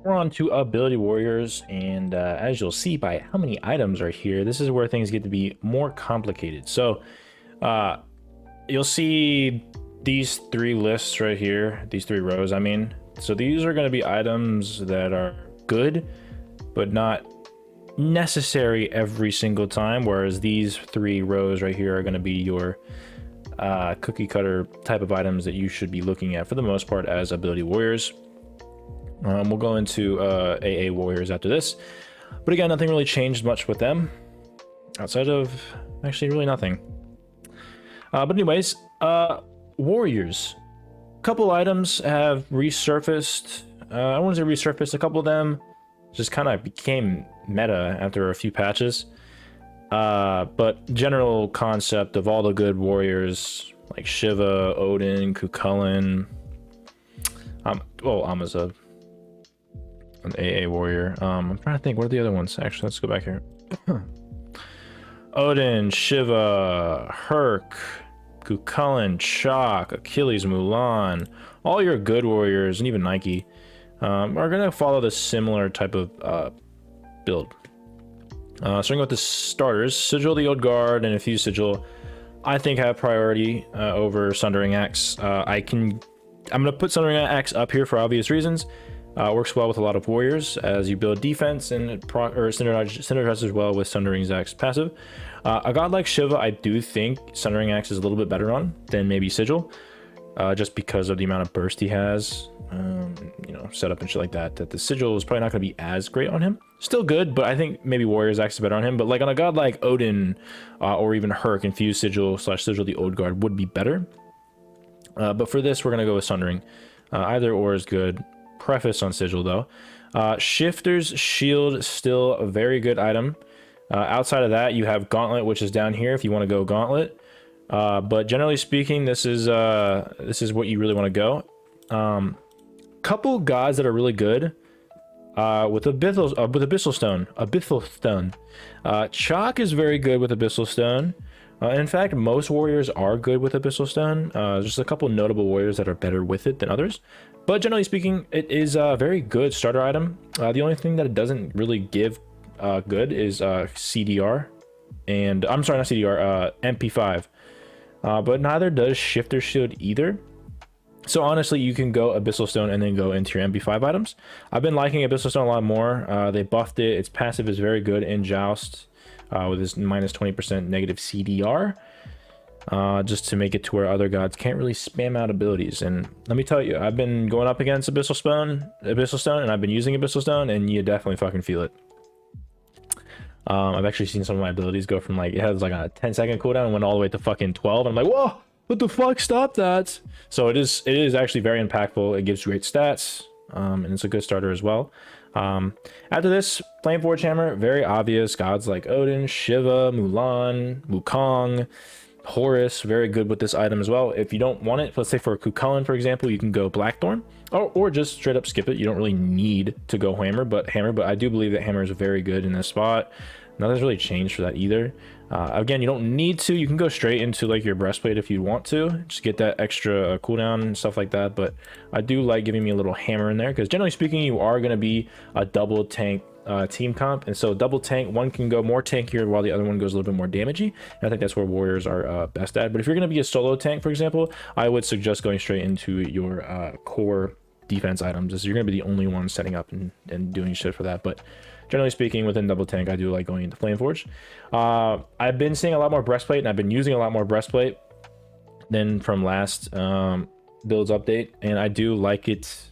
We're on to ability warriors, and as you'll see by how many items are here, this is where things get to be more complicated. So you'll see these three lists right here, these three rows, I mean. So these are going to be items that are good, but not necessary every single time, whereas these three rows right here are going to be your cookie cutter type of items that you should be looking at for the most part as ability warriors. We'll go into AA warriors after this, but again, nothing really changed much with them outside of actually really nothing. But anyways, warriors, a couple items have resurfaced. I want to say resurfaced. A couple of them just kind of became meta after a few patches. But general concept of all the good warriors like Shiva, Odin, Cuchulainn. Well, Amma's an AA warrior. I'm trying to think, what are the other ones? Actually, let's go back here. Odin, Shiva, Herc, Cuchulainn, Shock, Achilles, Mulan, all your good warriors, and even Nike are going to follow the similar type of build. Starting with the starters, Sigil the Old Guard and Infused Sigil, I think have priority over Sundering Axe. I'm going to put Sundering Axe up here for obvious reasons. Works well with a lot of warriors as you build defense, and it synergizes well with Sundering Axe passive. A god like Shiva, I do think Sundering Axe is a little bit better on than maybe Sigil, just because of the amount of burst he has, you know, setup and shit like that. That the Sigil is probably not going to be as great on him. Still good, but I think maybe Warriors Axe is better on him. But like on a god like Odin or even Herc, Infused Sigil / Sigil the Old Guard would be better. But for this, we're going to go with Sundering. Either or is good. Preface on Sigil though. Shifter's Shield, still a very good item. Outside of that, you have Gauntlet, which is down here if you want to go Gauntlet. But generally speaking, this is what you really want to go. Couple gods that are really good with Abyssal Stone. Chalk is very good with Abyssal Stone. In fact, most warriors are good with Abyssal Stone. There's just a couple notable warriors that are better with it than others. But generally speaking, it is a very good starter item. The only thing that it doesn't really give good is CDR. And I'm sorry, not CDR, MP5. But neither does Shifter Shield either. So honestly, you can go Abyssal Stone and then go into your MP5 items. I've been liking Abyssal Stone a lot more. They buffed it. Its passive is very good in Joust with this minus 20% negative CDR. Just to make it to where other gods can't really spam out abilities. And let me tell you, I've been going up against Abyssal Stone, and I've been using Abyssal Stone, and you definitely fucking feel it. I've actually seen some of my abilities go from like, it has like a 10-second cooldown and went all the way to fucking 12. And I'm like, whoa, what the fuck? Stop that. So it is actually very impactful. It gives great stats, and it's a good starter as well. After this, Flameforge Hammer, very obvious. Gods like Odin, Shiva, Mulan, Wukong, Horus, very good with this item as well. If you don't want it, let's say for Cuchulainn, for example, you can go Blackthorn, or just straight up skip it. You don't really need to go Hammer, but I do believe that Hammer is very good in this spot. Nothing's really changed for that either. Again, you don't need to. You can go straight into like your breastplate if you want to, just get that extra cooldown and stuff like that. But I do like giving me a little hammer in there because generally speaking, you are going to be a double tank team comp, and so double tank, one can go more tankier while the other one goes a little bit more damagey, and I think that's where warriors are best at. But if you're going to be a solo tank, for example, I would suggest going straight into your core defense items, as you're going to be the only one setting up and doing shit for that. But generally speaking, within double tank, I do like going into Flameforge. I've been seeing a lot more breastplate, and I've been using a lot more breastplate than from last builds update, and I do like it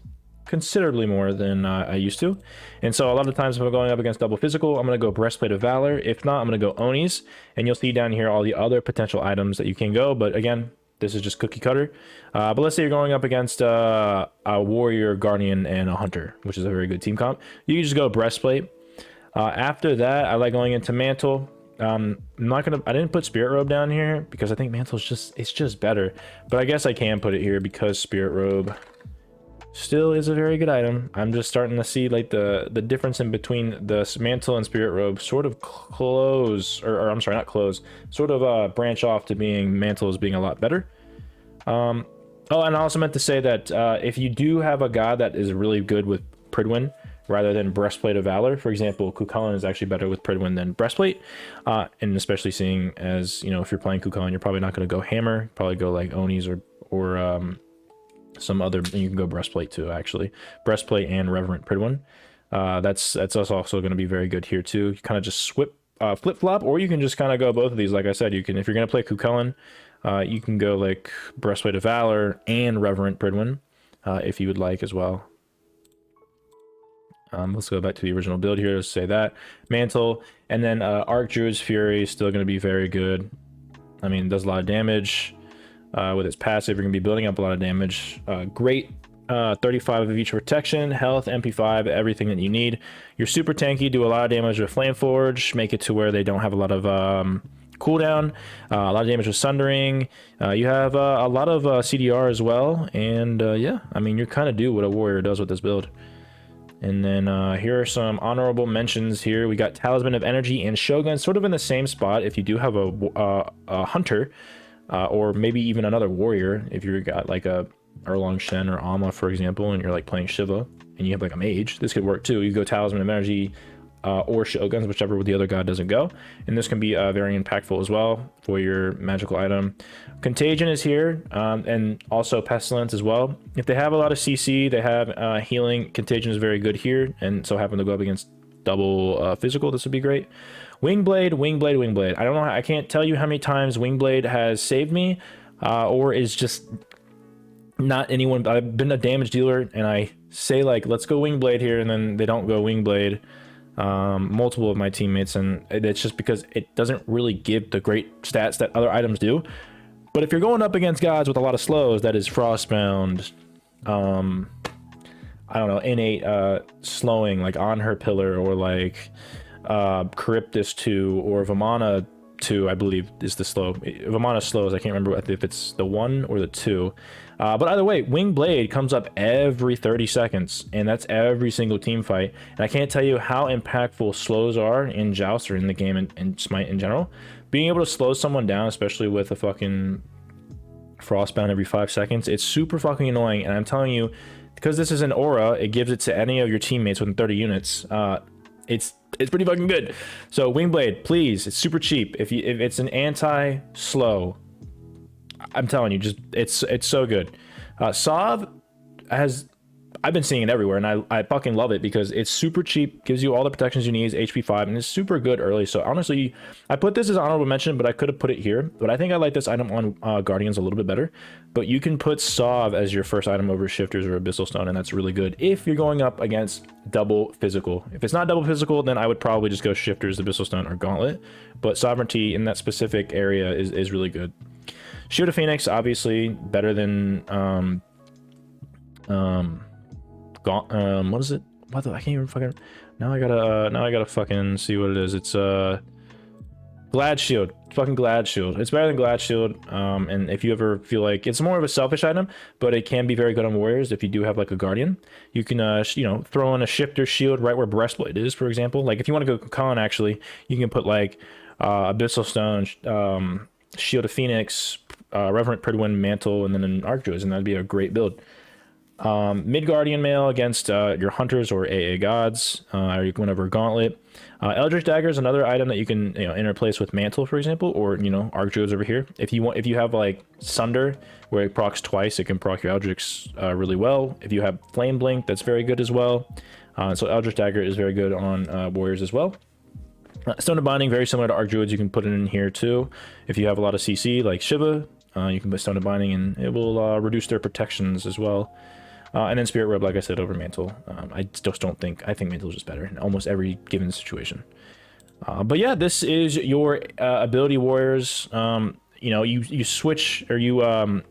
considerably more than I used to. And so a lot of times if I'm going up against double physical, I'm going to go Breastplate of Valor. If not, I'm going to go Onis, and you'll see down here all the other potential items that you can go. But again, this is just cookie cutter. But let's say you're going up against a Warrior, Guardian, and a Hunter, which is a very good team comp. You can just go Breastplate. After that, I like going into Mantle. I'm not gonna. I didn't put Spirit Robe down here because I think Mantle's it's just better. But I guess I can put it here because Spirit Robe still is a very good item. I'm just starting to see like the difference in between the Mantle and Spirit Robe sort of close, or I'm sorry, not close, sort of branch off to being Mantle as being a lot better. Oh, and I also meant to say that if you do have a god that is really good with Pridwin rather than Breastplate of Valor, for example, Cuchulainn is actually better with Pridwin than Breastplate, and especially seeing as, you know, if you're playing Cuchulainn, you're probably not going to go Hammer, probably go like Oni's or some other. You can go Breastplate too, actually. Breastplate and Reverent Pridwin. That's also going to be very good here too. You kind of just flip flop, or you can just kind of go both of these. Like I said, you can, if you're going to play Cuchulainn, you can go like Breastplate of Valor and Reverent Pridwin, if you would like as well. Let's go back to the original build here. Let's say that Mantle, and then Archdruid's Fury is still going to be very good. I mean, it does a lot of damage. With its passive, you're going to be building up a lot of damage. Great 35 of each protection, health, MP5, everything that you need. You're super tanky, do a lot of damage with Flame Forge, make it to where they don't have a lot of cooldown, a lot of damage with Sundering. You have a lot of CDR as well, and yeah, I mean, you kind of do what a warrior does with this build. And then here are some honorable mentions here. We got Talisman of Energy and Shogun, sort of in the same spot. If you do have a hunter, or maybe even another warrior, if you got like a Erlong Shen or Amma, for example, and you're like playing Shiva, and you have like a mage, this could work too. You go Talisman of Energy or Shoguns, whichever with the other god doesn't go. And this can be very impactful as well for your magical item. Contagion is here, and also Pestilence as well. If they have a lot of CC, they have healing. Contagion is very good here, and so having to go up against double physical, this would be great. Wingblade, Wingblade, Wingblade. I don't know, I can't tell you how many times Wingblade has saved me, or is just not anyone. I've been a damage dealer, and I say like, let's go Wingblade here, and then they don't go Wingblade. Multiple of my teammates, and it's just because it doesn't really give the great stats that other items do. But if you're going up against gods with a lot of slows, that is Frostbound, I don't know, innate slowing, like On Her Pillar, or like Charybdis 2, or Vamana 2, I believe is the slow. Vamana slows, I can't remember if it's the 1 or the 2. But either way, Wingblade comes up every 30 seconds, and that's every single team fight. And I can't tell you how impactful slows are in Joust or in the game and Smite in general. Being able to slow someone down, especially with a fucking Frostbound every 5 seconds, it's super fucking annoying. And I'm telling you, because this is an aura, it gives it to any of your teammates within 30 units. It's pretty fucking good. So Wingblade, please, it's super cheap. If it's an anti-slow, I'm telling you, just it's so good. Sov has, I've been seeing it everywhere, and I fucking love it because it's super cheap, gives you all the protections you need, is HP 5, and it's super good early. So honestly, I put this as honorable mention, but I could have put it here. But I think I like this item on Guardians a little bit better. But you can put Sov as your first item over Shifters or Abyssal Stone, and that's really good if you're going up against double physical. If it's not double physical, then I would probably just go Shifters, Abyssal Stone, or Gauntlet. But Sovereignty in that specific area is really good. Shield of Phoenix, obviously better than what is it? What the, I can't even fucking. Now I gotta fucking see what it is. It's Glad Shield. It's fucking Glad Shield. It's better than Glad Shield. And if you ever feel like it's more of a selfish item, but it can be very good on warriors. If you do have like a guardian, you can you know, throw in a Shifter Shield right where Breastplate is, for example. Like if you want to go Khan, actually, you can put like Abyssal Stone, Shield of Phoenix, Reverent Pridwin, Mantle, and then an Archdruid, and that'd be a great build. Mid Guardian Mail against your Hunters or AA Gods, or you can win over Gauntlet. Eldritch Dagger is another item that you can, you know, interplace with Mantle, for example, or, you know, Archdruids over here. If you have like Sunder, where it procs twice, it can proc your Eldritch really well. If you have Flame Blink, that's very good as well. So Eldritch Dagger is very good on warriors as well. Stone of Binding, very similar to Archdruids, you can put it in here too. If you have a lot of CC, like Shiva, you can put Stone of Binding, and it will reduce their protections as well. And then Spirit Robe, like I said, over Mantle. I just don't think, I think Mantle is just better in almost every given situation. But yeah, this is your ability warriors. You know, you switch, or you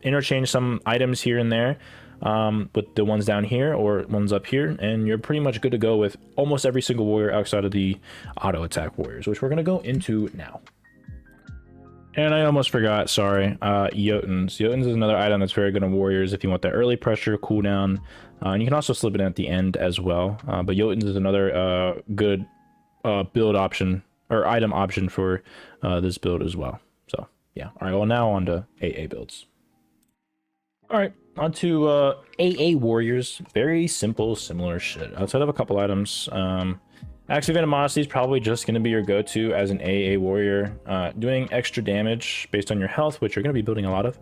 interchange some items here and there, with the ones down here or ones up here, and you're pretty much good to go with almost every single warrior outside of the auto attack warriors, which we're going to go into now. And I almost forgot, sorry, Jotuns. Jotuns is another item that's very good on warriors if you want that early pressure, cooldown, and you can also slip it in at the end as well. But Jotuns is another good build option, or item option for this build as well. So, yeah. All right, well, now on to AA builds. All right, on to AA warriors. Very simple, similar shit. Outside of a couple items, Active Animosity is probably just going to be your go-to as an AA warrior. Doing extra damage based on your health, which you're going to be building a lot of,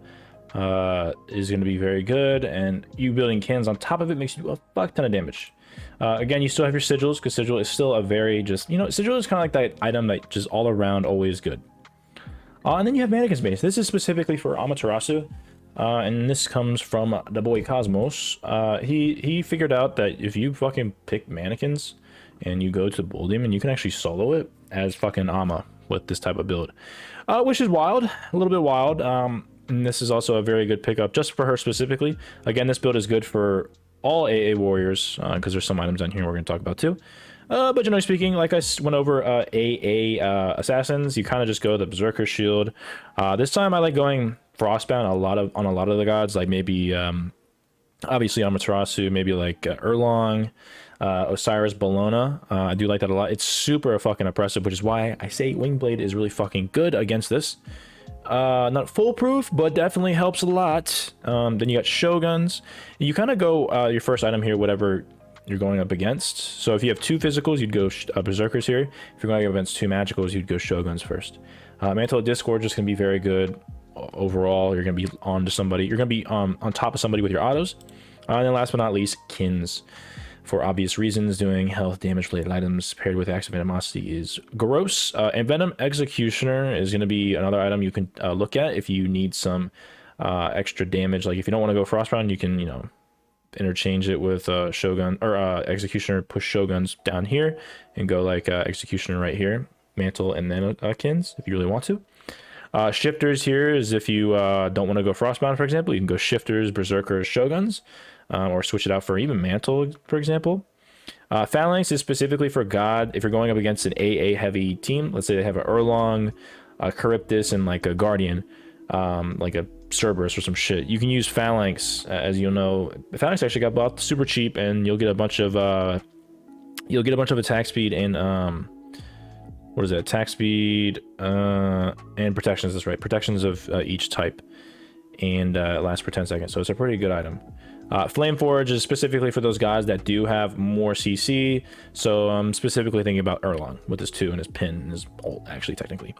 is going to be very good. And you building cans on top of it makes you do a fuck ton of damage. Again, you still have your sigils, because sigil is still a very just, sigil is kind of like that item that just all around always good. And then you have Mannequin's Base. This is specifically for Amaterasu. And this comes from the boy Cosmos. He figured out that if you fucking pick mannequins and you go to Bull Demon, you can actually solo it as fucking Ama with this type of build, which is wild, a little bit wild. And this is also a very good pickup just for her specifically. Again, this build is good for all AA warriors, because there's some items down here we're going to talk about too. But generally speaking, like I went over AA assassins, you kind of just go the Berserker Shield. This time I like going Frostbound on a lot of the gods, like maybe obviously Amaterasu, maybe like Erlong, Osiris, Bellona. I do like that a lot. It's super fucking oppressive, which is why I say Wingblade is really fucking good against this. Not foolproof, but definitely helps a lot. Then you got Shoguns. You kind of go your first item here, whatever you're going up against. So if you have 2 physicals, you'd go Berserkers here. If you're going up against 2 magicals, you'd go Shoguns first. Mantle of Discord is going to be very good overall. You're going to be on to somebody. You're going to be on top of somebody with your autos. And then last but not least, Kins. For obvious reasons, doing health damage related items paired with Active Animosity is gross. And Venom Executioner is going to be another item you can look at if you need some extra damage. Like if you don't want to go Frostbound, you can, interchange it with Shogun or Executioner, push Shoguns down here and go like Executioner right here, Mantle, and then Kins if you really want to. Shifters here is if you don't want to go Frostbound, for example, you can go Shifters, Berserkers, Shoguns. Or switch it out for even Mantle, for example. Phalanx is specifically for God. If you're going up against an AA heavy team, let's say they have a Erlong, a Charybdis, and like a Guardian, like a Cerberus or some shit, you can use Phalanx. As you'll know, Phalanx actually got bought super cheap, and you'll get a bunch of attack speed and what is it? Attack speed and protections. That's right, protections of each type, and lasts for 10 seconds. So it's a pretty good item. Flameforge is specifically for those guys that do have more CC, so I'm specifically thinking about Erlong with his 2 and his pin and his ult, actually, technically.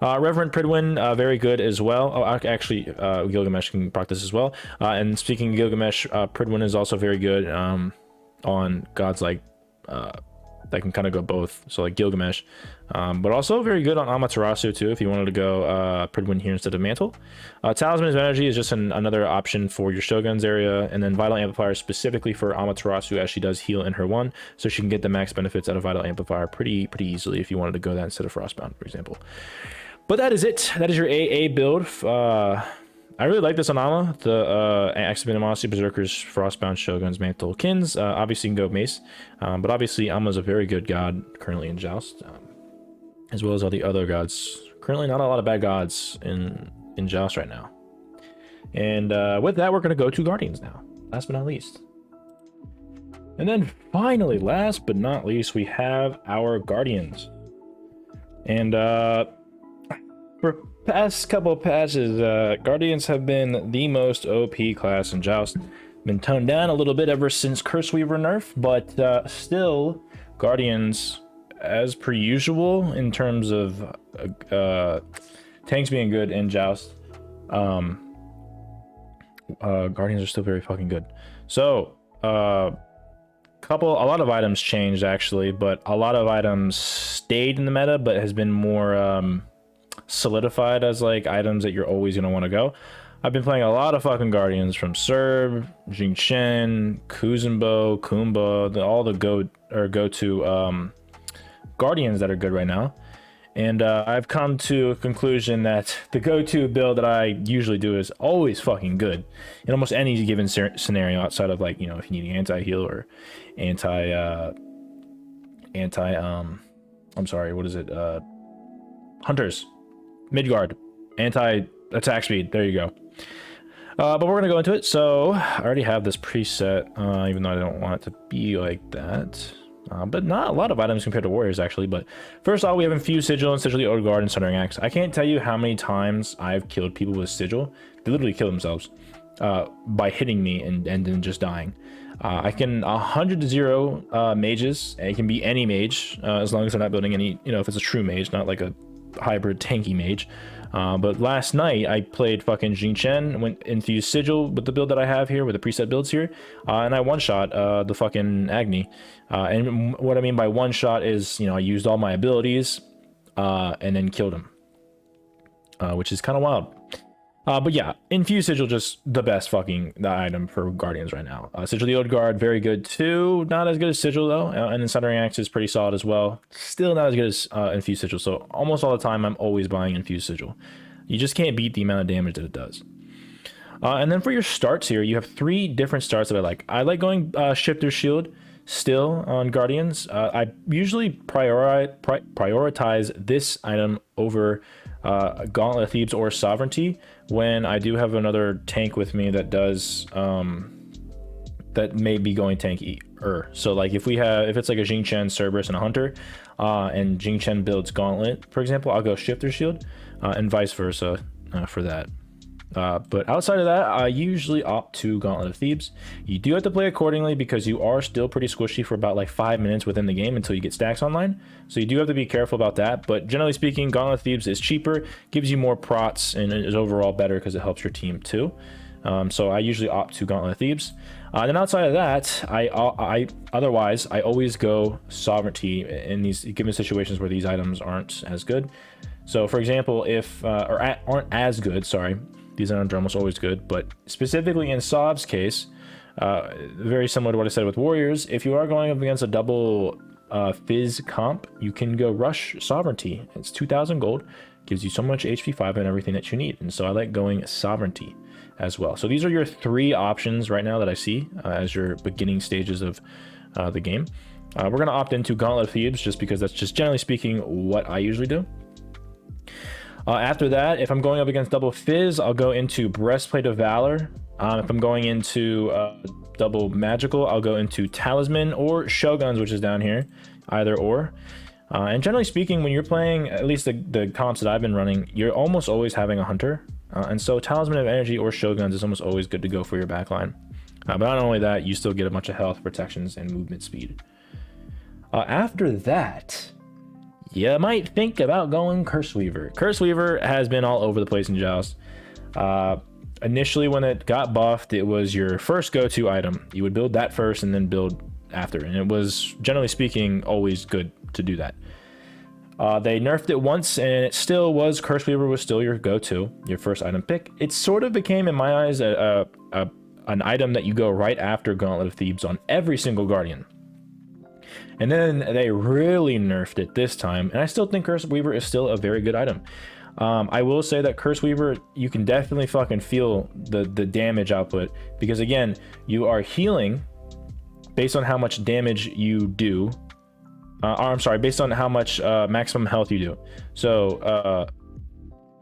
Reverend Pridwin, very good as well. Oh, actually, Gilgamesh can proc this as well. And speaking of Gilgamesh, Pridwin is also very good on gods like that can kind of go both, so like Gilgamesh, but also very good on Amaterasu too if you wanted to go Pridwin here instead of Mantle. Talisman of Energy is just another option for your Shoguns area, and then Vital Amplifier specifically for Amaterasu, as she does heal in her 1, so she can get the max benefits out of Vital Amplifier pretty easily if you wanted to go that instead of Frostbound, for example. But that is it. That is your AA build. I really like this on Ama. The Active Animosity, Berserkers, Frostbound, Shoguns, Mantle, Kins. Obviously you can go Mace. But obviously Ama's a very good god currently in Joust. As well as all the other gods. Currently not a lot of bad gods in Joust right now. And with that, we're going to go to Guardians now. Last but not least. And then finally, last but not least, we have our Guardians. And for past couple of patches, Guardians have been the most OP class in Joust. Been toned down a little bit ever since Curse Weaver nerf, but still, Guardians, as per usual, in terms of tanks being good in Joust, Guardians are still very fucking good. So, a lot of items changed actually, but a lot of items stayed in the meta, but has been more solidified as like items that you're always going to want to go. I've been playing a lot of fucking Guardians from Serb, Jingchen, Kuzenbo, Kumba, all the go-to Guardians that are good right now. And I've come to a conclusion that the go-to build that I usually do is always fucking good in almost any given scenario, outside of, like, you know, if you need anti-heal or I'm sorry, what is it? Hunters, Midgard, anti-attack speed. There you go. But we're gonna go into it. So I already have this preset, even though I don't want it to be like that. But not a lot of items compared to warriors, actually. But first off, we have Infused Sigil and Sigil the Old Guard and Sundering Axe. I can't tell you how many times I've killed people with Sigil. They literally kill themselves by hitting me and then just dying. I can 100 to 0 mages. And it can be any mage, as long as they're not building any, you know, if it's a true mage, not like a hybrid tanky mage. But last night I played fucking Xing, went Infused Sigil with the build that I have here, with the preset builds here, and I one-shot the fucking Agni. And what I mean by one-shot is, you know, I used all my abilities and then killed him, which is kind of wild. But yeah, Infused Sigil, just the best fucking item for Guardians right now. Sigil the Old Guard, very good too. Not as good as Sigil though. And then Sundering Axe is pretty solid as well. Still not as good as Infused Sigil. So almost all the time I'm always buying Infused Sigil. You just can't beat the amount of damage that it does. And then for your starts here, you have 3 different starts that I like. I like going Shifter Shield still on Guardians. I usually prioritize this item over Gauntlet of Thebes or Sovereignty when I do have another tank with me that does that may be going tanky. So like if it's like a Jing Chen, Cerberus, and a Hunter, and Jing Chen builds Gauntlet, for example, I'll go Shifter Shield, and vice versa for that. But outside of that, I usually opt to Gauntlet of Thebes. You do have to play accordingly because you are still pretty squishy for about like 5 minutes within the game until you get stacks online. So you do have to be careful about that. But generally speaking, Gauntlet of Thebes is cheaper, gives you more prots, and is overall better because it helps your team too. So I usually opt to Gauntlet of Thebes. Then outside of that, otherwise I always go Sovereignty in these given situations where these items aren't as good. So for example, if aren't as good, sorry. These items are almost always good, but specifically in Sob's case, very similar to what I said with Warriors, if you are going up against a double Fizz comp, you can go Rush Sovereignty. It's 2,000 gold, gives you so much HP 5 and everything that you need, and so I like going Sovereignty as well. So these are your 3 options right now that I see as your beginning stages of the game. We're going to opt into Gauntlet of Thebes just because that's just generally speaking what I usually do. After that, if I'm going up against double Fizz, I'll go into Breastplate of Valor. If I'm going into double Magical, I'll go into Talisman or Shoguns, which is down here, either or. And generally speaking, when you're playing, at least the comps that I've been running, you're almost always having a Hunter. And so Talisman of Energy or Shoguns is almost always good to go for your backline. But not only that, you still get a bunch of health, protections, and movement speed. After that, you might think about going Curse Weaver. Curse Weaver has been all over the place in Joust. Initially, when it got buffed, it was your first go-to item. You would build that first and then build after. And it was, generally speaking, always good to do that. They nerfed it once, and it still was, Curse Weaver was still your go-to, your first item pick. It sort of became, in my eyes, an item that you go right after Gauntlet of Thebes on every single Guardian. And then they really nerfed it this time, and I still think Curse Weaver is still a very good item. I will say that Curse Weaver, you can definitely fucking feel the damage output, because again, you are healing based on how much damage you do. Or I'm sorry, based on how much maximum health you do. So,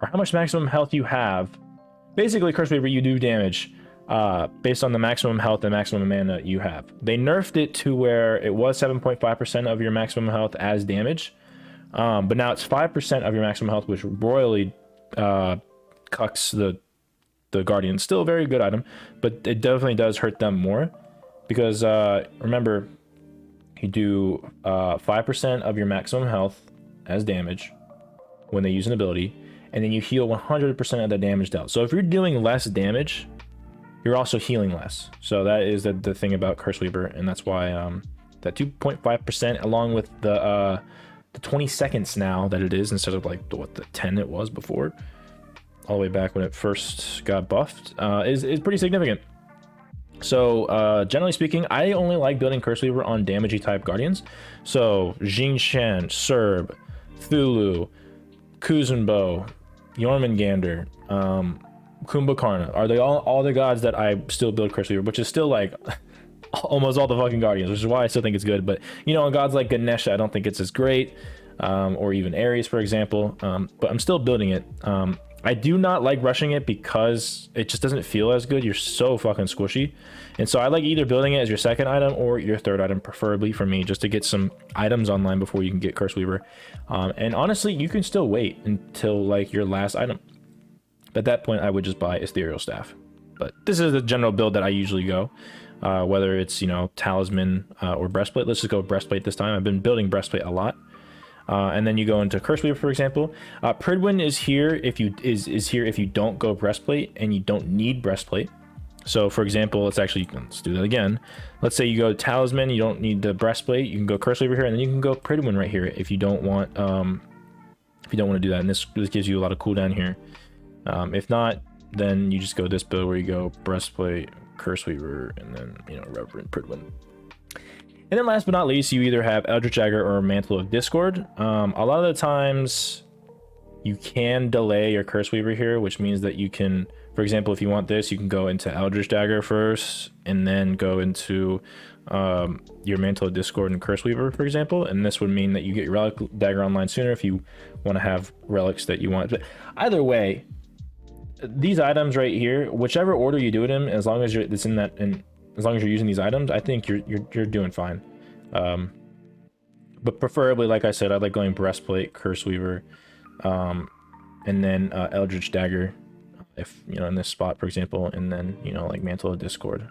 or how much maximum health you have. Basically, Curse Weaver, you do damage based on the maximum health and maximum mana you have. They nerfed it to where it was 7.5% of your maximum health as damage, but now it's 5% of your maximum health, which royally cucks the Guardian. Still a very good item, but it definitely does hurt them more, because remember, you do 5% of your maximum health as damage when they use an ability, and then you heal 100% of the damage dealt. So if you're doing less damage, you're also healing less. So that is the thing about Curse Weaver, and that's why that 2.5%, along with the 20 seconds now that it is, instead of like the 10 it was before, all the way back when it first got buffed, is pretty significant. So generally speaking, I only like building Curse Weaver on damagey type Guardians. So Jing Chen, Serb, Thulu, Kuzenbo, Jormungandr, Kumbhakarna. Are they all the gods that I still build Curse Weaver, which is still like almost all the fucking guardians, which is why I still think it's good. But you know, gods like Ganesha, I don't think it's as great, or even Ares, for example. But I'm still building it. I do not like rushing it because it just doesn't feel as good. You're so fucking squishy. And so I like either building it as your second item or your third item, preferably for me, just to get some items online before you can get Curse Weaver. And honestly, you can still wait until like your last item. At that point, I would just buy Ethereal Staff. But this is the general build that I usually go, whether it's, you know, Talisman or Breastplate. Let's just go Breastplate this time. I've been building Breastplate a lot. And then you go into Curse Weaver, for example. Pridwin is here if you here if you don't go Breastplate and you don't need Breastplate. So for example, let's do that again. Let's say you go Talisman, you don't need the Breastplate, you can go Curse Weaver here, and then you can go Pridwin right here if you don't want to do that. And this gives you a lot of cooldown here. If not, then you just go this build where you go Breastplate, Curse Weaver, and then, you know, Reverend Pridwin. And then last but not least, you either have Eldritch Dagger or Mantle of Discord. A lot of the times you can delay your Curse Weaver here, which means that you can, for example, if you want this, you can go into Eldritch Dagger first and then go into your Mantle of Discord and Curse Weaver, for example. And this would mean that you get your Relic Dagger online sooner if you want to have relics that you want. But either way, these items right here, whichever order you do it in, as long as it's in that, and as long as you're using these items, I think you're doing fine. But preferably, like I said, I like going Breastplate, Curse Weaver, and then Eldritch Dagger, if, you know, in this spot, for example, and then, you know, like Mantle of Discord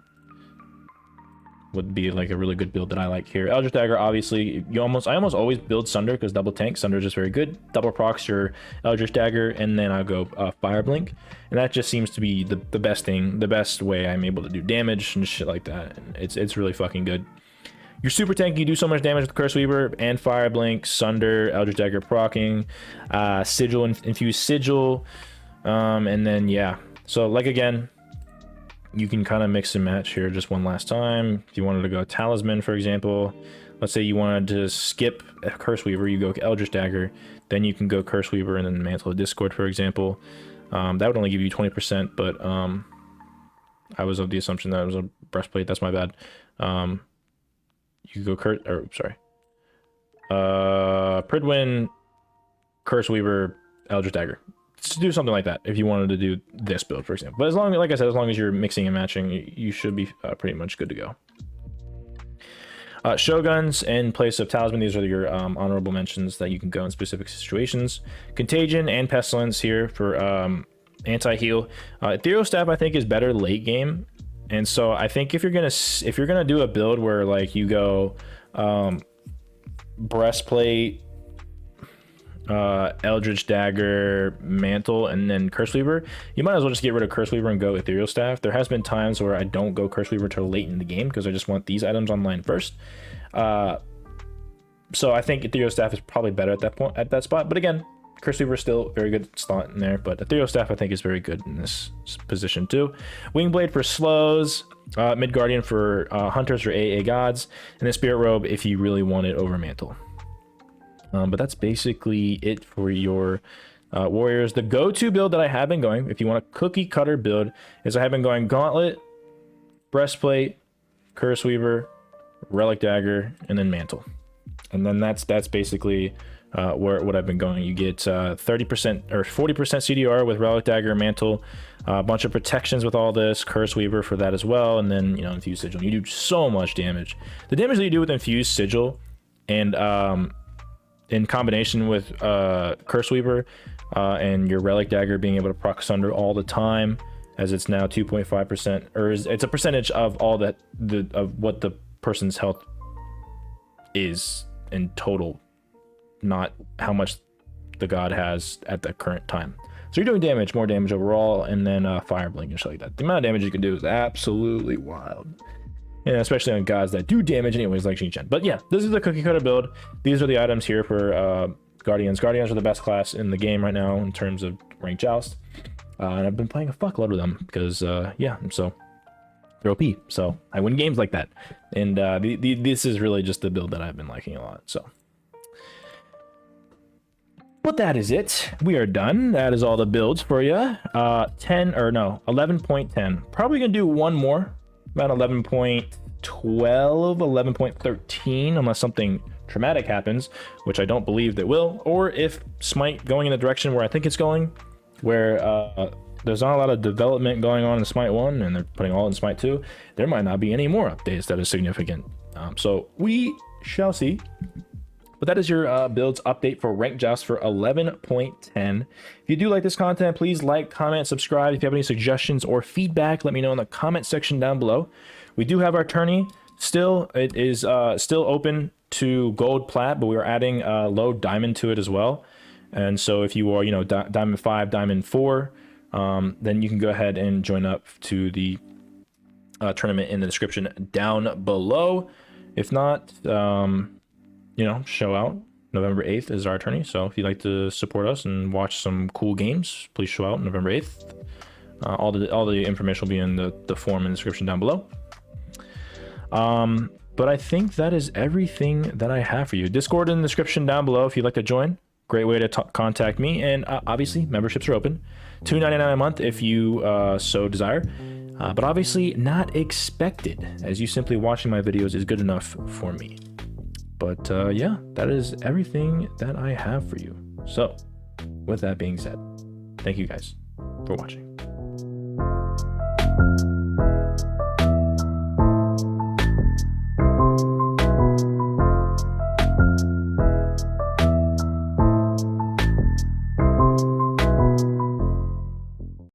would be like a really good build that I like here. Eldritch Dagger, obviously, I almost always build Sunder because double tank. Sunder is just very good. Double procs your Eldritch Dagger, and then I go Fire Blink, and that just seems to be the best thing, the best way I'm able to do damage and shit like that. And it's really fucking good. You're super tanky, you do so much damage with Curse Weaver and Fire Blink, Sunder, Eldritch Dagger procking, Sigil, Infused Sigil, and then yeah. So like again, you can kind of mix and match here just one last time. If you wanted to go Talisman, for example, let's say you wanted to skip Curse Weaver, you go Eldritch Dagger, then you can go Curse Weaver and then Mantle of Discord, for example. That would only give you 20%, but I was of the assumption that it was a Breastplate. That's my bad. You could go Pridwin, Curse Weaver, Eldritch Dagger. To do something like that if you wanted to do this build, for example. But as long, like I said, as long as you're mixing and matching, you should be pretty much good to go. Shoguns in place of Talisman, these are your honorable mentions that you can go in specific situations. Contagion and Pestilence here for anti-heal. Ethereal Staff, I think, is better late game, and so I think if you're gonna do a build where like you go Breastplate, Eldritch Dagger, Mantle, and then Curse Weaver, you might as well just get rid of Curse Weaver and go Ethereal Staff. There has been times where I don't go Curse Weaver till late in the game because I just want these items online first. So I think Ethereal Staff is probably better at that point, at that spot. But again, Curse Weaver is still very good slot in there, but Ethereal Staff I think is very good in this position too. Wingblade for slows, Midgardian for hunters or AA gods, and then Spirit Robe if you really want it over Mantle. But that's basically it for your warriors. The go-to build that I have been going, if you want a cookie cutter build, is I have been going Gauntlet, Breastplate, Curse Weaver, Relic Dagger, and then Mantle. And then that's basically what I've been going. You get 30% or 40% CDR with Relic Dagger, Mantle, a bunch of protections with all this, Curse Weaver for that as well, and then, you know, Infused Sigil. You do so much damage. The damage that you do with Infused Sigil and in combination with Curse Weaver and your Relic Dagger being able to proc Sunder all the time, as it's now 2.5%, or it's a percentage of all that of what the person's health is in total, not how much the god has at the current time. So you're doing damage, more damage overall, and then Fire Blink and shit like that. The amount of damage you can do is absolutely wild. And especially on gods that do damage anyways, like Xing. But yeah, this is the cookie cutter build. These are the items here for Guardians. Guardians are the best class in the game right now in terms of ranked Joust. And I've been playing a fuckload of them because, yeah, so they're OP. So I win games like that. And this is really just the build that I've been liking a lot. So But that is it. We are done. That is all the builds for you. 11.10. Probably gonna do one more, about 11.12, 11.13, unless something traumatic happens, which I don't believe that will, or if Smite going in the direction where I think it's going, where there's not a lot of development going on in Smite 1 and they're putting all in Smite 2, there might not be any more updates that are significant. So we shall see. But that is your builds update for Ranked Joust for 11.10. If you do like this content, please like, comment, subscribe. If you have any suggestions or feedback, let me know in the comment section down below. We do have our tourney still. It is still open to gold plat, but we are adding low diamond to it as well. And so if you are, you know, diamond 5, diamond 4, then you can go ahead and join up to the tournament in the description down below. If not, you know, show out. November 8th is our tourney. So if you'd like to support us and watch some cool games, please show out November 8th. All the information will be in the form in the description down below. But I think that is everything that I have for you. Discord in the description down below if you'd like to join. Great way to contact me. And obviously, memberships are open. $2.99 a month if you so desire. But obviously not expected, as you simply watching my videos is good enough for me. But yeah, that is everything that I have for you. So with that being said, thank you guys for watching.